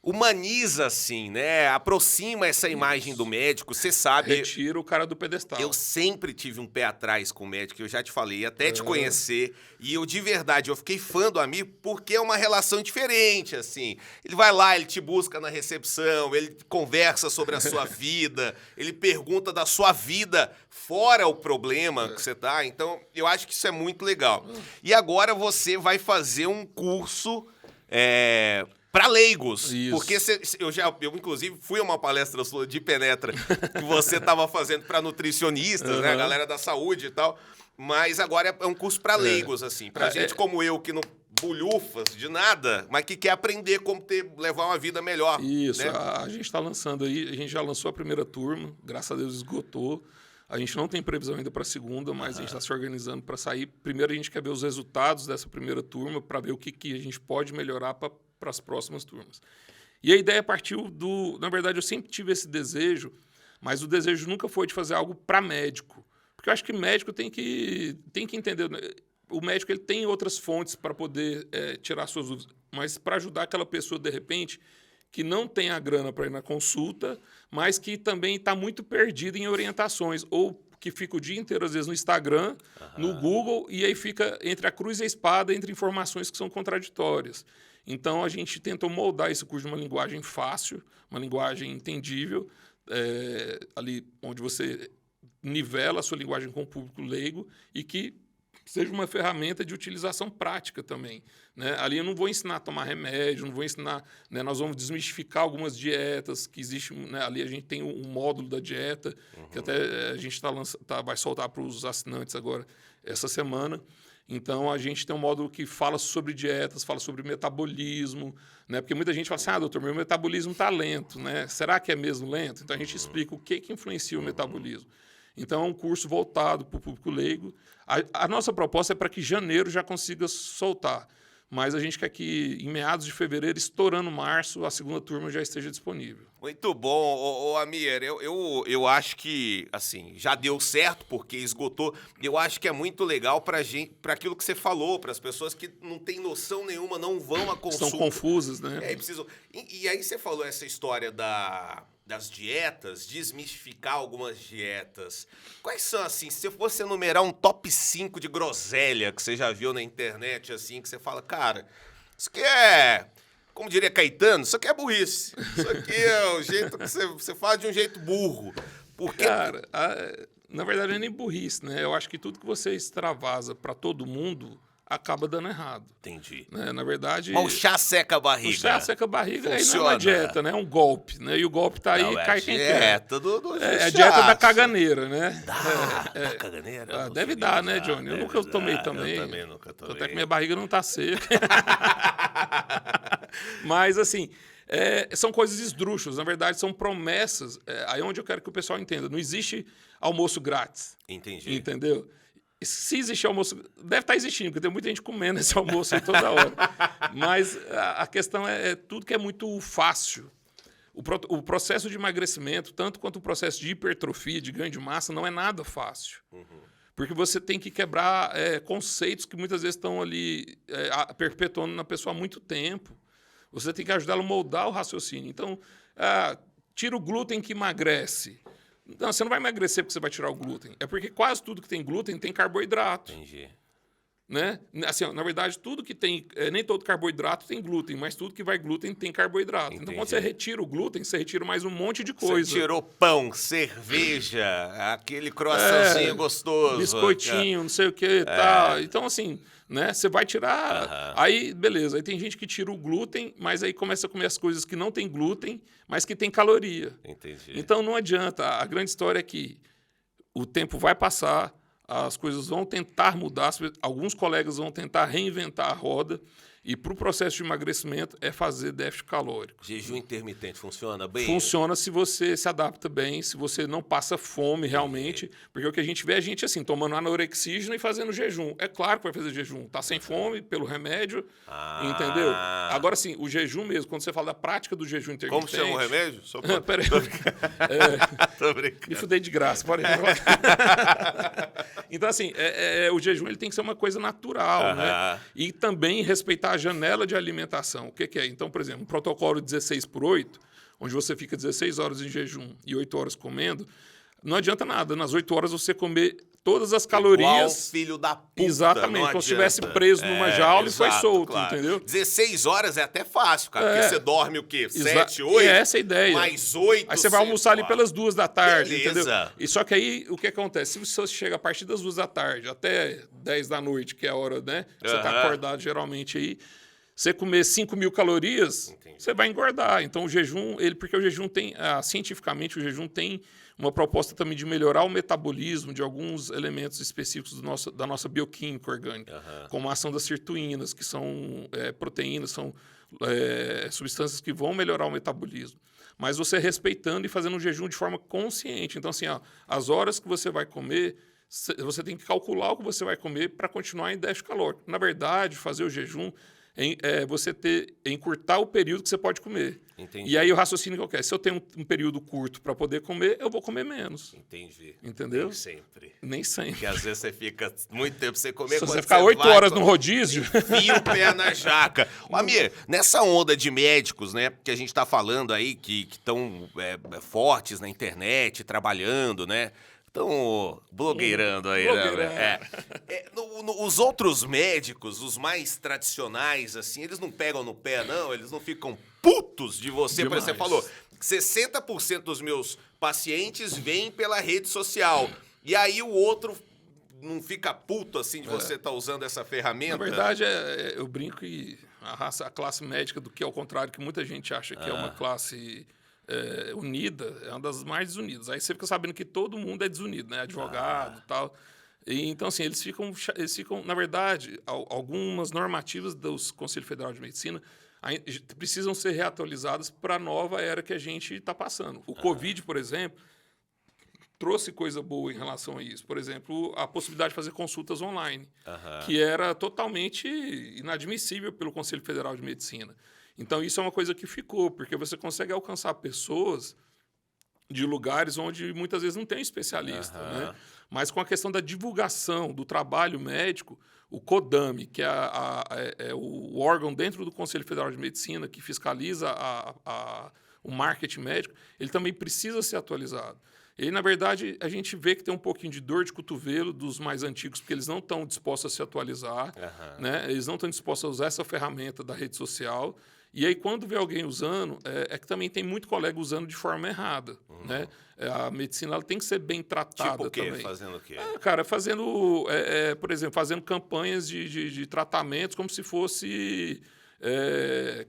Speaker 1: humaniza, assim, né? Aproxima essa imagem do médico, você sabe...
Speaker 2: Retira o cara do pedestal.
Speaker 1: Eu sempre tive um pé atrás com o médico, eu já te falei, até te conhecer. E eu, de verdade, eu fiquei fã do amigo porque é uma relação diferente, assim. Ele vai lá, ele te busca na recepção, ele conversa sobre a sua vida, ele pergunta da sua vida fora o problema que você tá. Então, eu acho que isso é muito legal. E agora você vai fazer um curso... para leigos.
Speaker 2: Isso.
Speaker 1: Porque eu, inclusive, fui a uma palestra sua de Penetra que você estava fazendo para nutricionistas, né? A galera da saúde e tal. Mas agora é um curso para leigos, assim. Pra gente como eu, que não bulhufas de nada, mas que quer aprender como levar uma vida melhor.
Speaker 2: Isso.
Speaker 1: Né?
Speaker 2: A gente está lançando aí, a gente já lançou a primeira turma, graças a Deus esgotou. A gente não tem previsão ainda para a segunda, mas a gente está se organizando para sair. Primeiro a gente quer ver os resultados dessa primeira turma para ver o que a gente pode melhorar para as próximas turmas. E a ideia partiu do... Na verdade, eu sempre tive esse desejo, mas o desejo nunca foi de fazer algo para médico. Porque eu acho que médico tem que entender... O médico ele tem outras fontes para poder tirar suas dúvidas, mas para ajudar aquela pessoa, de repente, que não tem a grana para ir na consulta, mas que também está muito perdida em orientações, ou que fica o dia inteiro, às vezes, no Instagram, no Google, e aí fica entre a cruz e a espada, entre informações que são contraditórias. Então, a gente tentou moldar esse curso de uma linguagem fácil, uma linguagem entendível, ali onde você nivela a sua linguagem com o público leigo e que seja uma ferramenta de utilização prática também. Né? Ali eu não vou ensinar a tomar remédio, não vou ensinar... Né? Nós vamos desmistificar algumas dietas que existem. Né? Ali a gente tem um módulo da dieta, que até a gente vai soltar para os assinantes agora essa semana. Então, a gente tem um módulo que fala sobre dietas, fala sobre metabolismo, né? Porque muita gente fala assim, doutor, meu metabolismo está lento, né? Será que é mesmo lento? Então, a gente explica o que influencia o metabolismo. Então, é um curso voltado para o público leigo. A nossa proposta é para que janeiro já consiga soltar, mas a gente quer que, em meados de fevereiro, estourando março, a segunda turma já esteja disponível.
Speaker 1: Muito bom, ô Amir. Eu acho que, assim, já deu certo porque esgotou. Eu acho que é muito legal pra gente, pra aquilo que você falou, para as pessoas que não têm noção nenhuma, não vão a
Speaker 2: Estão
Speaker 1: consulta.
Speaker 2: confusas, né?
Speaker 1: É, precisam. E aí você falou essa história das dietas, desmistificar algumas dietas. Quais são, assim, se você fosse enumerar um top 5 de groselha que você já viu na internet, assim, que você fala, cara, isso aqui é, como diria Caetano, isso aqui é burrice. Isso aqui é o jeito que você fala de um jeito burro. Porque...
Speaker 2: Cara, na verdade não é nem burrice, né? Eu acho que tudo que você extravasa para todo mundo acaba dando errado.
Speaker 1: Entendi.
Speaker 2: Né? Na verdade...
Speaker 1: Mas o chá seca a barriga.
Speaker 2: O chá seca a barriga aí não é
Speaker 1: Funciona.
Speaker 2: uma dieta, né? É um golpe, né? E o golpe tá aí
Speaker 1: Não,
Speaker 2: e cai quem quer.
Speaker 1: dieta do
Speaker 2: É a dieta da caganeira, né?
Speaker 1: Dá caganeira? Eu não
Speaker 2: Deve
Speaker 1: sei
Speaker 2: dar,
Speaker 1: nem
Speaker 2: né,
Speaker 1: usar.
Speaker 2: Johnny? Eu
Speaker 1: Deve
Speaker 2: nunca tomei
Speaker 1: dar.
Speaker 2: também.
Speaker 1: Eu também nunca tomei.
Speaker 2: Até que minha barriga não tá seca. Mas, assim, são coisas esdrúxulas. Na verdade, são promessas. Aí é onde eu quero que o pessoal entenda. Não existe almoço grátis.
Speaker 1: Entendi.
Speaker 2: Entendeu? Se existe almoço... Deve estar existindo, porque tem muita gente comendo esse almoço aí toda hora. Mas a questão é tudo que é muito fácil. O processo de emagrecimento, tanto quanto o processo de hipertrofia, de ganho de massa, não é nada fácil. Porque você tem que quebrar conceitos que muitas vezes estão ali perpetuando na pessoa há muito tempo. Você tem que ajudá-lo a moldar o raciocínio. Então, tira o glúten que emagrece. Não, você não vai emagrecer porque você vai tirar o glúten. É porque quase tudo que tem glúten tem carboidrato.
Speaker 1: Entendi.
Speaker 2: Né? Assim, ó, na verdade, tudo que tem... nem todo carboidrato tem glúten, mas tudo que vai glúten tem carboidrato.
Speaker 1: Entendi.
Speaker 2: Então, quando você retira o glúten, você retira mais um monte de coisa.
Speaker 1: Você tirou pão, cerveja, aquele croissantzinho gostoso.
Speaker 2: Biscoitinho, não sei o que e tal. Então, assim, né? Você vai tirar... Aí, beleza. Aí tem gente que tira o glúten, mas aí começa a comer as coisas que não tem glúten, mas que tem caloria.
Speaker 1: Entendi.
Speaker 2: Então, não adianta. A grande história é que o tempo vai passar, as coisas vão tentar mudar, alguns colegas vão tentar reinventar a roda, e para o processo de emagrecimento é fazer déficit calórico.
Speaker 1: Jejum intermitente funciona bem?
Speaker 2: Funciona se você se adapta bem, se você não passa fome realmente, porque o que a gente vê é a gente assim, tomando anorexígeno e fazendo jejum. É claro que vai fazer jejum, tá sem fome pelo remédio, entendeu? Agora sim, o jejum mesmo, quando você fala da prática do jejum intermitente...
Speaker 1: Como chama o remédio? Só pra...
Speaker 2: Peraí.
Speaker 1: Tô brincando.
Speaker 2: Me fudei de graça, pode Então, assim, o jejum ele tem que ser uma coisa natural, né? E também respeitar a janela de alimentação. O que é? Então, por exemplo, um protocolo 16/8, onde você fica 16 horas em jejum e 8 horas comendo, não adianta nada. Nas 8 horas você comer todas as calorias...
Speaker 1: Igual filho da puta.
Speaker 2: Exatamente. Como se estivesse preso numa jaula e foi solto,
Speaker 1: claro.
Speaker 2: Entendeu?
Speaker 1: 16 horas é até fácil, cara. Porque você dorme o quê? 7, 8?
Speaker 2: É essa a ideia.
Speaker 1: Mais 8.
Speaker 2: Aí você vai almoçar ali pelas 2 da tarde,
Speaker 1: Beleza.
Speaker 2: entendeu? E só que aí, o que acontece? Se você chega a partir das 2 da tarde até 10 da noite, que é a hora, né? Você tá acordado geralmente aí, você comer 5.000 calorias, você vai engordar. Então, o jejum, porque o jejum tem, cientificamente, o jejum tem uma proposta também de melhorar o metabolismo de alguns elementos específicos da nossa bioquímica orgânica, como a ação das sirtuínas, que são proteínas, são substâncias que vão melhorar o metabolismo. Mas você respeitando e fazendo um jejum de forma consciente. Então, assim, as horas que você vai comer, você tem que calcular o que você vai comer para continuar em déficit calórico. Na verdade, fazer o jejum você encurtar o período que você pode comer.
Speaker 1: Entendi.
Speaker 2: E aí o raciocínio que eu quero, se eu tenho um período curto para poder comer, eu vou comer menos.
Speaker 1: Entendi.
Speaker 2: Entendeu?
Speaker 1: Nem sempre.
Speaker 2: Nem sempre.
Speaker 1: Porque às vezes você fica muito tempo sem comer.
Speaker 2: Se você ficar 8 horas no rodízio...
Speaker 1: Enfia o pé na jaca. Ô, Amir, nessa onda de médicos, né, que a gente tá falando aí, que estão fortes na internet, trabalhando, né? Estão blogueirando aí, né? Os outros médicos, os mais tradicionais, assim, eles não pegam no pé, não? Eles não ficam putos de você? Por exemplo, você falou, 60% dos meus pacientes vêm pela rede social. E aí o outro não fica puto, assim, de você estar usando essa ferramenta?
Speaker 2: Na verdade, eu brinco que a classe médica, do que ao contrário, que muita gente acha que é uma classe... unida, é uma das mais desunidas. Aí você fica sabendo que todo mundo é desunido, né? Advogado e tal. E, então, assim, eles ficam, na verdade, algumas normativas dos Conselho Federal de Medicina precisam ser reatualizadas para a nova era que a gente está passando. O Covid, por exemplo, trouxe coisa boa em relação a isso. Por exemplo, a possibilidade de fazer consultas online, que era totalmente inadmissível pelo Conselho Federal de Medicina. Então, isso é uma coisa que ficou, porque você consegue alcançar pessoas de lugares onde muitas vezes não tem especialista, né? Mas com a questão da divulgação do trabalho médico, o CODAME, que é o órgão dentro do Conselho Federal de Medicina que fiscaliza o marketing médico, ele também precisa ser atualizado. E, na verdade, a gente vê que tem um pouquinho de dor de cotovelo dos mais antigos, porque eles não estão dispostos a se atualizar, né? Eles não estão dispostos a usar essa ferramenta da rede social. E aí, quando vê alguém usando, é que também tem muito colega usando de forma errada, né? A medicina ela tem que ser bem tratada
Speaker 1: tipo o quê?
Speaker 2: também.
Speaker 1: Fazendo o quê?
Speaker 2: Cara, fazendo, por exemplo, fazendo campanhas de tratamentos como se fosse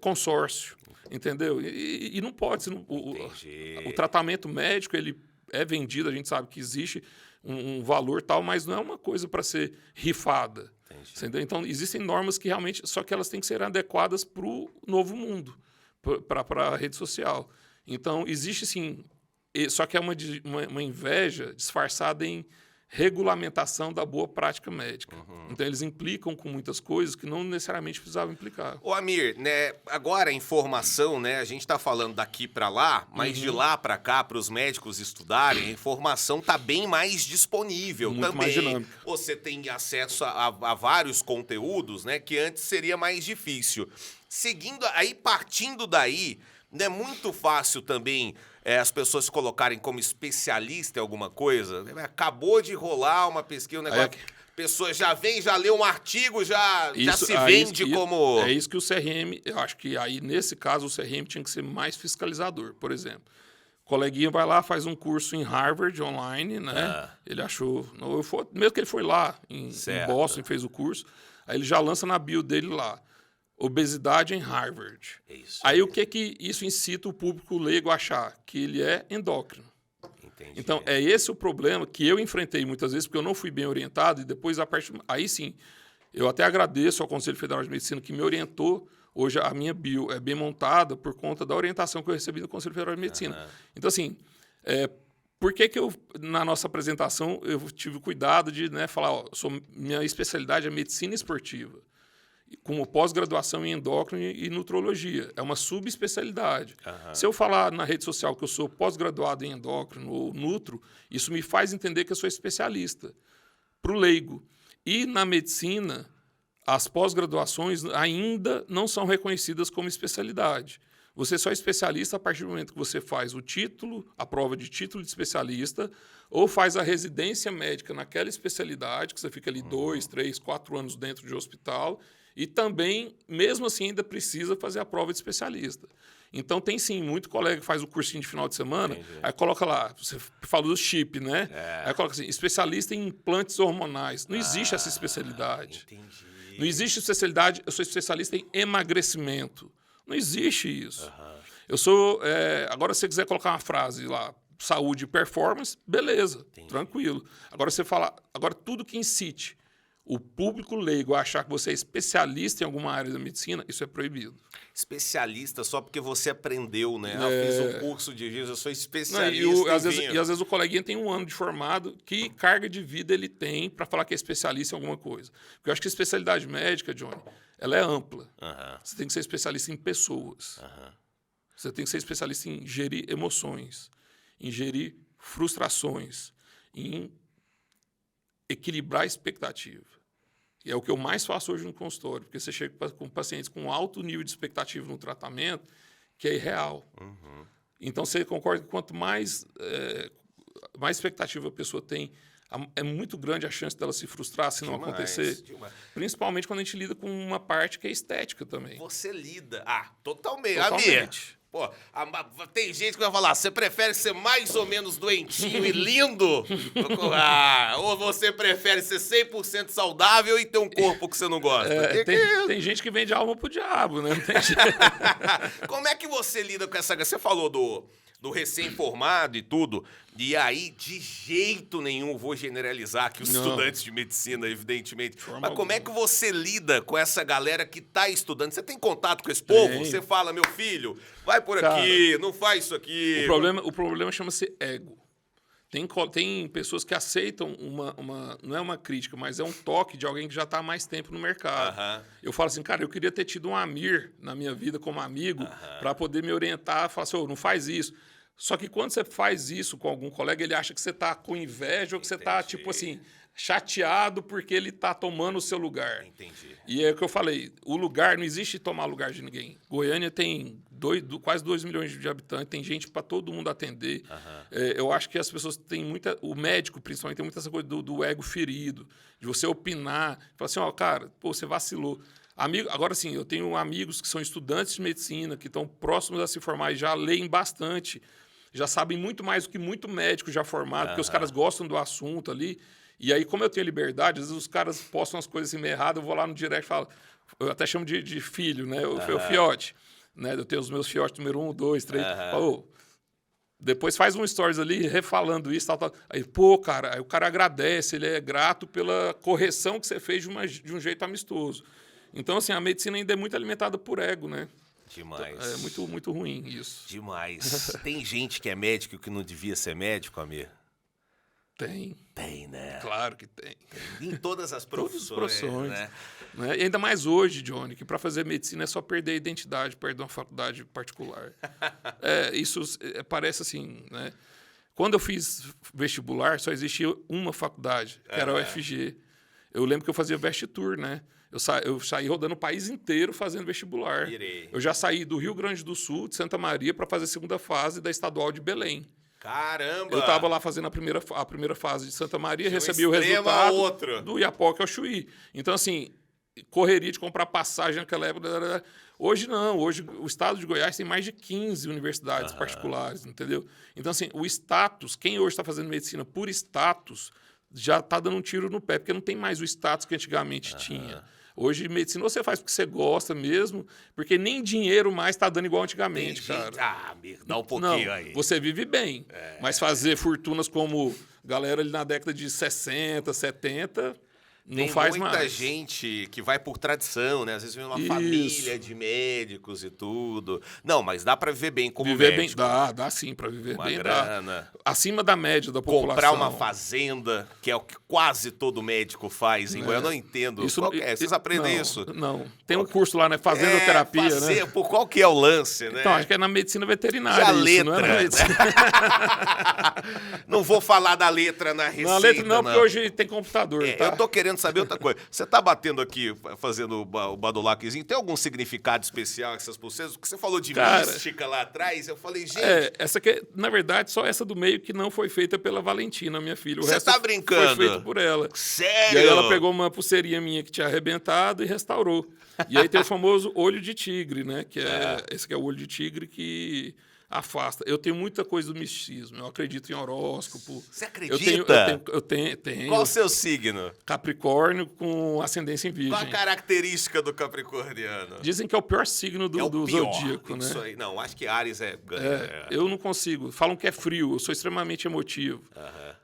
Speaker 2: consórcio, entendeu? E não pode. O tratamento médico, ele é vendido, a gente sabe que existe um valor tal, mas não é uma coisa para ser rifada. Entendeu? Então, existem normas que realmente, só que elas têm que ser adequadas para o novo mundo, para a rede social. Então, existe sim, só que é uma inveja disfarçada em regulamentação da boa prática médica. Então, eles implicam com muitas coisas que não necessariamente precisavam implicar.
Speaker 1: Ô, Amir, né, agora a informação, né, a gente está falando daqui para lá, mas de lá para cá, para os médicos estudarem, a informação está bem mais disponível.
Speaker 2: Muito
Speaker 1: também.
Speaker 2: mais dinâmica.
Speaker 1: Você tem acesso a vários conteúdos, né, que antes seria mais difícil. Seguindo, aí partindo daí, não é muito fácil também as pessoas se colocarem como especialista em alguma coisa. Acabou de rolar uma pesquisa, um negócio... A pessoa já vem, já lê um artigo, já se vende como...
Speaker 2: É isso que o CRM... Eu acho que aí, nesse caso, o CRM tinha que ser mais fiscalizador. Por exemplo, o coleguinha vai lá, faz um curso em Harvard, online, né? Ele achou... Mesmo que ele foi lá, em Boston, e fez o curso, aí ele já lança na bio dele lá. Obesidade em Harvard. Aí o que isso incita o público leigo a achar? Que ele é endócrino.
Speaker 1: Entendi.
Speaker 2: Então, é esse o problema que eu enfrentei muitas vezes, porque eu não fui bem orientado, e depois, aí sim, eu até agradeço ao Conselho Federal de Medicina que me orientou. Hoje, a minha bio é bem montada por conta da orientação que eu recebi do Conselho Federal de Medicina. Então, assim, por que eu, na nossa apresentação, eu tive cuidado de falar, minha especialidade é medicina esportiva, como pós-graduação em endócrino e nutrologia. É uma subespecialidade. Se eu falar na rede social que eu sou pós-graduado em endócrino ou nutro, isso me faz entender que eu sou especialista. Para o leigo. E na medicina, as pós-graduações ainda não são reconhecidas como especialidade. Você só é especialista a partir do momento que você faz o título, a prova de título de especialista, ou faz a residência médica naquela especialidade, que você fica ali 2, 3, 4 anos dentro de hospital, e também, mesmo assim, ainda precisa fazer a prova de especialista. Então, tem sim, muito colega que faz o cursinho de final de semana, aí coloca lá, você falou do chip, né? Aí coloca assim, especialista em implantes hormonais. Não existe essa especialidade.
Speaker 1: Entendi.
Speaker 2: Não existe especialidade, eu sou especialista em emagrecimento. Não existe isso. Eu sou, agora, se você quiser colocar uma frase lá, saúde e performance, beleza, tranquilo. Agora, você fala, tudo que incite o público leigo a achar que você é especialista em alguma área da medicina, isso é proibido.
Speaker 1: Especialista só porque você aprendeu, né? Eu fiz um curso de vinhos, eu sou especialista
Speaker 2: e às vezes o coleguinha tem 1 ano de formado, que carga de vida ele tem para falar que é especialista em alguma coisa? Porque eu acho que a especialidade médica, Johnny, ela é ampla. Você tem que ser especialista em pessoas. Você tem que ser especialista em gerir emoções, em gerir frustrações, em equilibrar a expectativa. E é o que eu mais faço hoje no consultório, porque você chega com pacientes com alto nível de expectativa no tratamento, que é irreal. Então, você concorda que quanto mais expectativa a pessoa tem, é muito grande a chance dela se frustrar se não acontecer. Principalmente quando a gente lida com uma parte que é estética também.
Speaker 1: Você lida. Totalmente. Totalmente. Pô, tem gente que vai falar, você prefere ser mais ou menos doentinho e lindo? Ou você prefere ser 100% saudável e ter um corpo que você não gosta?
Speaker 2: Tem gente que vende alma pro diabo, né? Não tem jeito.
Speaker 1: Como é que você lida com essa... Você falou do recém-formado e tudo, e aí de jeito nenhum vou generalizar aqui os estudantes de medicina, evidentemente. Mas como é que você lida com essa galera que tá estudando? Você tem contato com esse povo? Você fala, meu filho, vai por aqui, não faz isso aqui.
Speaker 2: O problema chama-se ego. Tem pessoas que aceitam não é uma crítica, mas é um toque de alguém que já está há mais tempo no mercado. Eu falo assim, cara, eu queria ter tido um Amir na minha vida como amigo para poder me orientar, falar assim, não faz isso. Só que quando você faz isso com algum colega, ele acha que você está com inveja ou que você está, tipo assim, chateado porque ele está tomando o seu lugar.
Speaker 1: Entendi.
Speaker 2: E é o que eu falei, o lugar, não existe tomar lugar de ninguém. Goiânia tem quase 2 milhões de habitantes, tem gente para todo mundo atender. Eu acho que as pessoas têm o médico principalmente, tem muita essa coisa do ego ferido, de você opinar, falar assim, cara, você vacilou. Agora sim, eu tenho amigos que são estudantes de medicina, que estão próximos a se formar e já leem bastante, já sabem muito mais do que muito médico já formado, porque os caras gostam do assunto ali. E aí, como eu tenho liberdade, às vezes os caras postam umas coisas assim meio erradas, eu vou lá no direct e falo, eu até chamo de filho, né? O fiote. Né? Eu tenho os meus fiotes número 1, 2, 3. Depois faz um stories ali, refalando isso, tal. Aí, cara, aí o cara agradece, ele é grato pela correção que você fez de um jeito amistoso. Então, assim, a medicina ainda é muito alimentada por ego, né?
Speaker 1: Demais.
Speaker 2: É muito, muito ruim isso.
Speaker 1: Demais. Tem gente que é médico que não devia ser médico, Amir?
Speaker 2: Tem.
Speaker 1: Tem, né?
Speaker 2: Claro que tem.
Speaker 1: Em todas as profissões.
Speaker 2: Todas as profissões.
Speaker 1: Né?
Speaker 2: E ainda mais hoje, Johnny, que para fazer medicina é só perder a identidade, perder uma faculdade particular. Isso parece assim, né? Quando eu fiz vestibular, só existia uma faculdade, que era a UFG. Eu lembro que eu fazia vestitur, né? Eu saí rodando o país inteiro fazendo vestibular. Eu já saí do Rio Grande do Sul, de Santa Maria, para fazer a segunda fase da Estadual de Belém.
Speaker 1: Caramba!
Speaker 2: Eu estava lá fazendo a primeira fase de Santa Maria, recebi o resultado do Iapoque ao Chuí. Então, assim, correria de comprar passagem naquela época. Hoje não. Hoje o estado de Goiás tem mais de 15 universidades particulares, entendeu? Então, assim, o status, quem hoje está fazendo medicina por status, já está dando um tiro no pé, porque não tem mais o status que antigamente tinha. Hoje, medicina você faz porque você gosta mesmo, porque nem dinheiro mais está dando igual antigamente, cara.
Speaker 1: Dá um pouquinho aí.
Speaker 2: Você vive bem, mas fazer fortunas como galera ali na década de 60, 70... Não faz mais.
Speaker 1: Tem muita gente que vai por tradição, né? Às vezes vem uma família de médicos e tudo. Não, mas dá para viver bem como médico.
Speaker 2: Dá sim, para viver
Speaker 1: uma
Speaker 2: bem.
Speaker 1: Grana.
Speaker 2: Acima da média da população.
Speaker 1: Comprar uma fazenda, que é o que quase todo médico faz. Eu não entendo.
Speaker 2: Isso,
Speaker 1: vocês aprendem isso?
Speaker 2: Não. Tem um curso lá, né? Fazendoterapia, né?
Speaker 1: Qual que é o lance, né?
Speaker 2: Então, acho que é na medicina veterinária.
Speaker 1: Já
Speaker 2: isso,
Speaker 1: letra.
Speaker 2: Não é na medicina.
Speaker 1: Não vou falar da letra na receita,
Speaker 2: não. Letra não, porque hoje tem computador, tá?
Speaker 1: Eu tô querendo saber outra coisa. Você tá batendo aqui, fazendo o badulaquezinho, tem algum significado especial essas pulseiras? Porque você falou de mística lá atrás, eu falei, gente...
Speaker 2: essa aqui, na verdade, só essa do meio que não foi feita pela Valentina, minha filha. O
Speaker 1: Você
Speaker 2: resto
Speaker 1: tá brincando?
Speaker 2: Foi feito por ela.
Speaker 1: Sério?
Speaker 2: E aí ela pegou uma pulseirinha minha que tinha arrebentado e restaurou. E aí tem o famoso olho de tigre, né? Que esse que é o olho de tigre que... afasta. Eu tenho muita coisa do misticismo. Eu acredito em horóscopo.
Speaker 1: Você acredita?
Speaker 2: Eu tenho.
Speaker 1: Qual o seu signo?
Speaker 2: Capricórnio com ascendência em Virgem.
Speaker 1: Qual a característica do capricorniano?
Speaker 2: Dizem que é o pior signo do zodíaco, né?
Speaker 1: Isso aí. Não, acho que Áries
Speaker 2: Eu não consigo. Falam que é frio. Eu sou extremamente emotivo.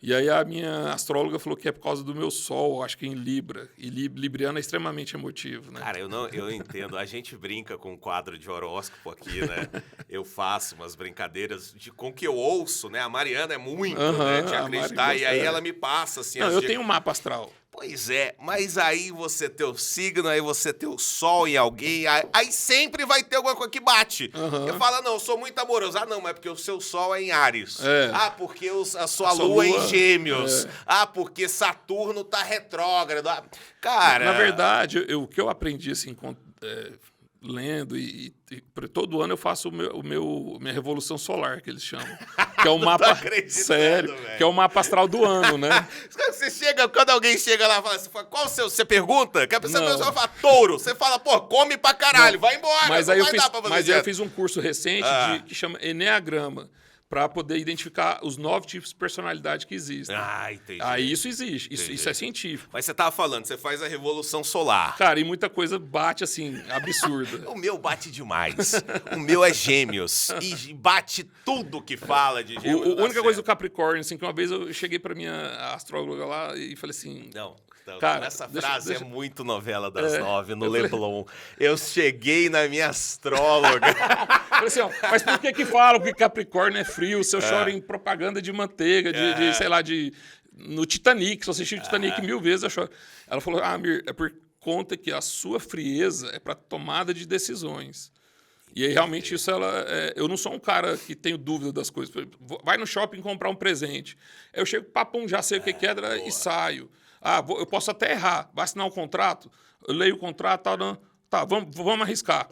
Speaker 2: E aí a minha astróloga falou que é por causa do meu sol, acho que em Libra. E Libriano é extremamente emotivo, né?
Speaker 1: Cara, eu entendo. A gente brinca com um quadro de horóscopo aqui, né? Eu faço umas brincadeiras com o que eu ouço, né? A Mariana é muito, né? De acreditar. E aí ela me passa, assim...
Speaker 2: Não, eu tenho um mapa astral.
Speaker 1: Pois é, mas aí você tem o signo, aí você tem o sol em alguém, aí sempre vai ter alguma coisa que bate. Você fala, não, eu sou muito amoroso. Ah, não, mas porque o seu sol é em Áries. Ah, porque a sua lua é em Gêmeos. Ah, porque Saturno tá retrógrado. Cara...
Speaker 2: Na verdade, o que eu aprendi, assim, lendo e todo ano eu faço minha revolução solar, que eles chamam. Que é o mapa sério, véio. Que é o mapa astral do ano, né?
Speaker 1: Você chega, quando alguém chega lá e fala, qual o seu? Você pergunta? Que a pessoa fala touro. Você fala, pô, come pra caralho, vai embora.
Speaker 2: Mas aí eu fiz um curso recente que chama Eneagrama, para poder identificar os 9 tipos de personalidade que existem.
Speaker 1: Entendi.
Speaker 2: Aí isso existe, isso é científico.
Speaker 1: Mas você tava falando, você faz a revolução solar.
Speaker 2: Cara, e muita coisa bate, assim, absurda.
Speaker 1: O meu bate demais. O meu é Gêmeos. E bate tudo que fala de Gêmeos.
Speaker 2: A única coisa do Capricórnio, assim, que uma vez eu cheguei pra minha astróloga lá e falei assim...
Speaker 1: Não, Então,
Speaker 2: Cara,
Speaker 1: essa frase é muito novela das 9 no
Speaker 2: falei-
Speaker 1: Leblon. Eu cheguei na minha astróloga.
Speaker 2: Falei assim, ó, mas por que falam que Capricórnio é frio se eu choro em propaganda de manteiga, sei lá, no Titanic, se eu assistir o Titanic 1000 vezes, eu choro. Ela falou, Mir, é por conta que a sua frieza é para tomada de decisões. E aí, realmente, isso eu não sou um cara que tenho dúvida das coisas. Vai no shopping comprar um presente. Eu chego, papum, já sei o que é e saio. Eu posso até errar. Vai assinar um contrato, eu leio o contrato, vamos arriscar.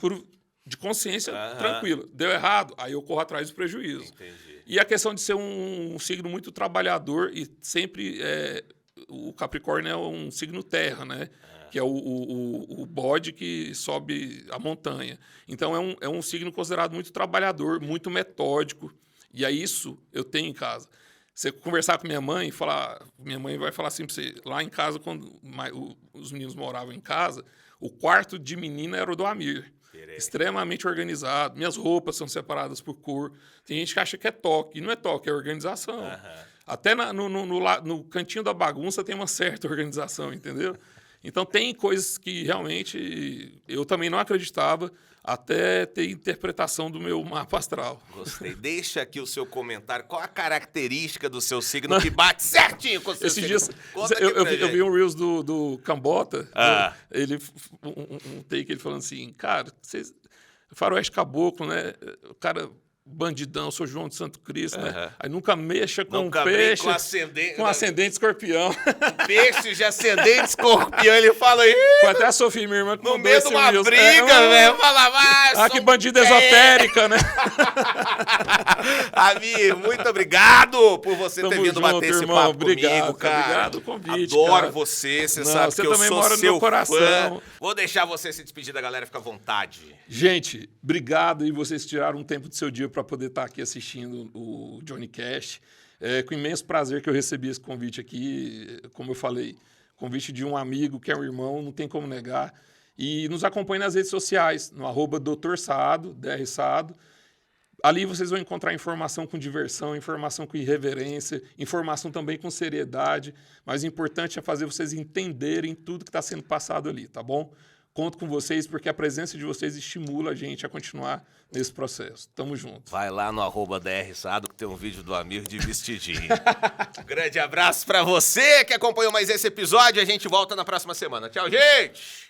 Speaker 2: De consciência, tranquilo. Deu errado, aí eu corro atrás do prejuízo.
Speaker 1: Entendi.
Speaker 2: E a questão de ser um signo muito trabalhador e sempre... o Capricórnio é um signo terra, né? Que é o bode que sobe a montanha. Então, é um signo considerado muito trabalhador, muito metódico. E é isso eu tenho em casa. Você conversar com minha mãe vai falar assim para você, lá em casa, quando os meninos moravam em casa, o quarto de menina era o do Amir. Extremamente organizado. Minhas roupas são separadas por cor. Tem gente que acha que é toque. E não é toque, é organização. Até no cantinho da bagunça tem uma certa organização, entendeu? Então, tem coisas que realmente eu também não acreditava até ter interpretação do meu mapa astral.
Speaker 1: Gostei. Deixa aqui o seu comentário. Qual a característica do seu signo que bate certinho com o seu signo?
Speaker 2: Esses dias, eu vi um Reels do Cambota, um take ele falando assim, cara, faroeste caboclo, né? O cara... bandidão, sou João de Santo Cristo, né? Aí nunca mexa com um peixe com ascendente escorpião.
Speaker 1: Peixe de ascendente escorpião, ele fala aí.
Speaker 2: Foi até a Sofia, minha irmã, que
Speaker 1: no meio de uma briga, velho. Falava,
Speaker 2: que bandida esotérica, né?
Speaker 1: Amir, muito obrigado por você ter vindo bater esse papo comigo, cara.
Speaker 2: Obrigado pelo convite,
Speaker 1: Adoro
Speaker 2: cara.
Speaker 1: você sabe que eu
Speaker 2: também
Speaker 1: sou
Speaker 2: mora no
Speaker 1: seu
Speaker 2: meu coração.
Speaker 1: fã. Vou deixar você se despedir da galera, fica à vontade.
Speaker 2: Gente, obrigado e vocês tiraram um tempo do seu dia para poder estar aqui assistindo o Johnny Cast. É com imenso prazer que eu recebi esse convite aqui, como eu falei, convite de um amigo que é um irmão, não tem como negar. E nos acompanhe nas redes sociais, no @Dr. Saado, Dr. Saado. Ali vocês vão encontrar informação com diversão, informação com irreverência, informação também com seriedade, mas o importante é fazer vocês entenderem tudo que está sendo passado ali, tá bom? Conto com vocês porque a presença de vocês estimula a gente a continuar nesse processo. Tamo junto.
Speaker 1: Vai lá no @Dr. Saado que tem um vídeo do Amir de vestidinho. Um grande abraço pra você que acompanhou mais esse episódio. A gente volta na próxima semana. Tchau, gente!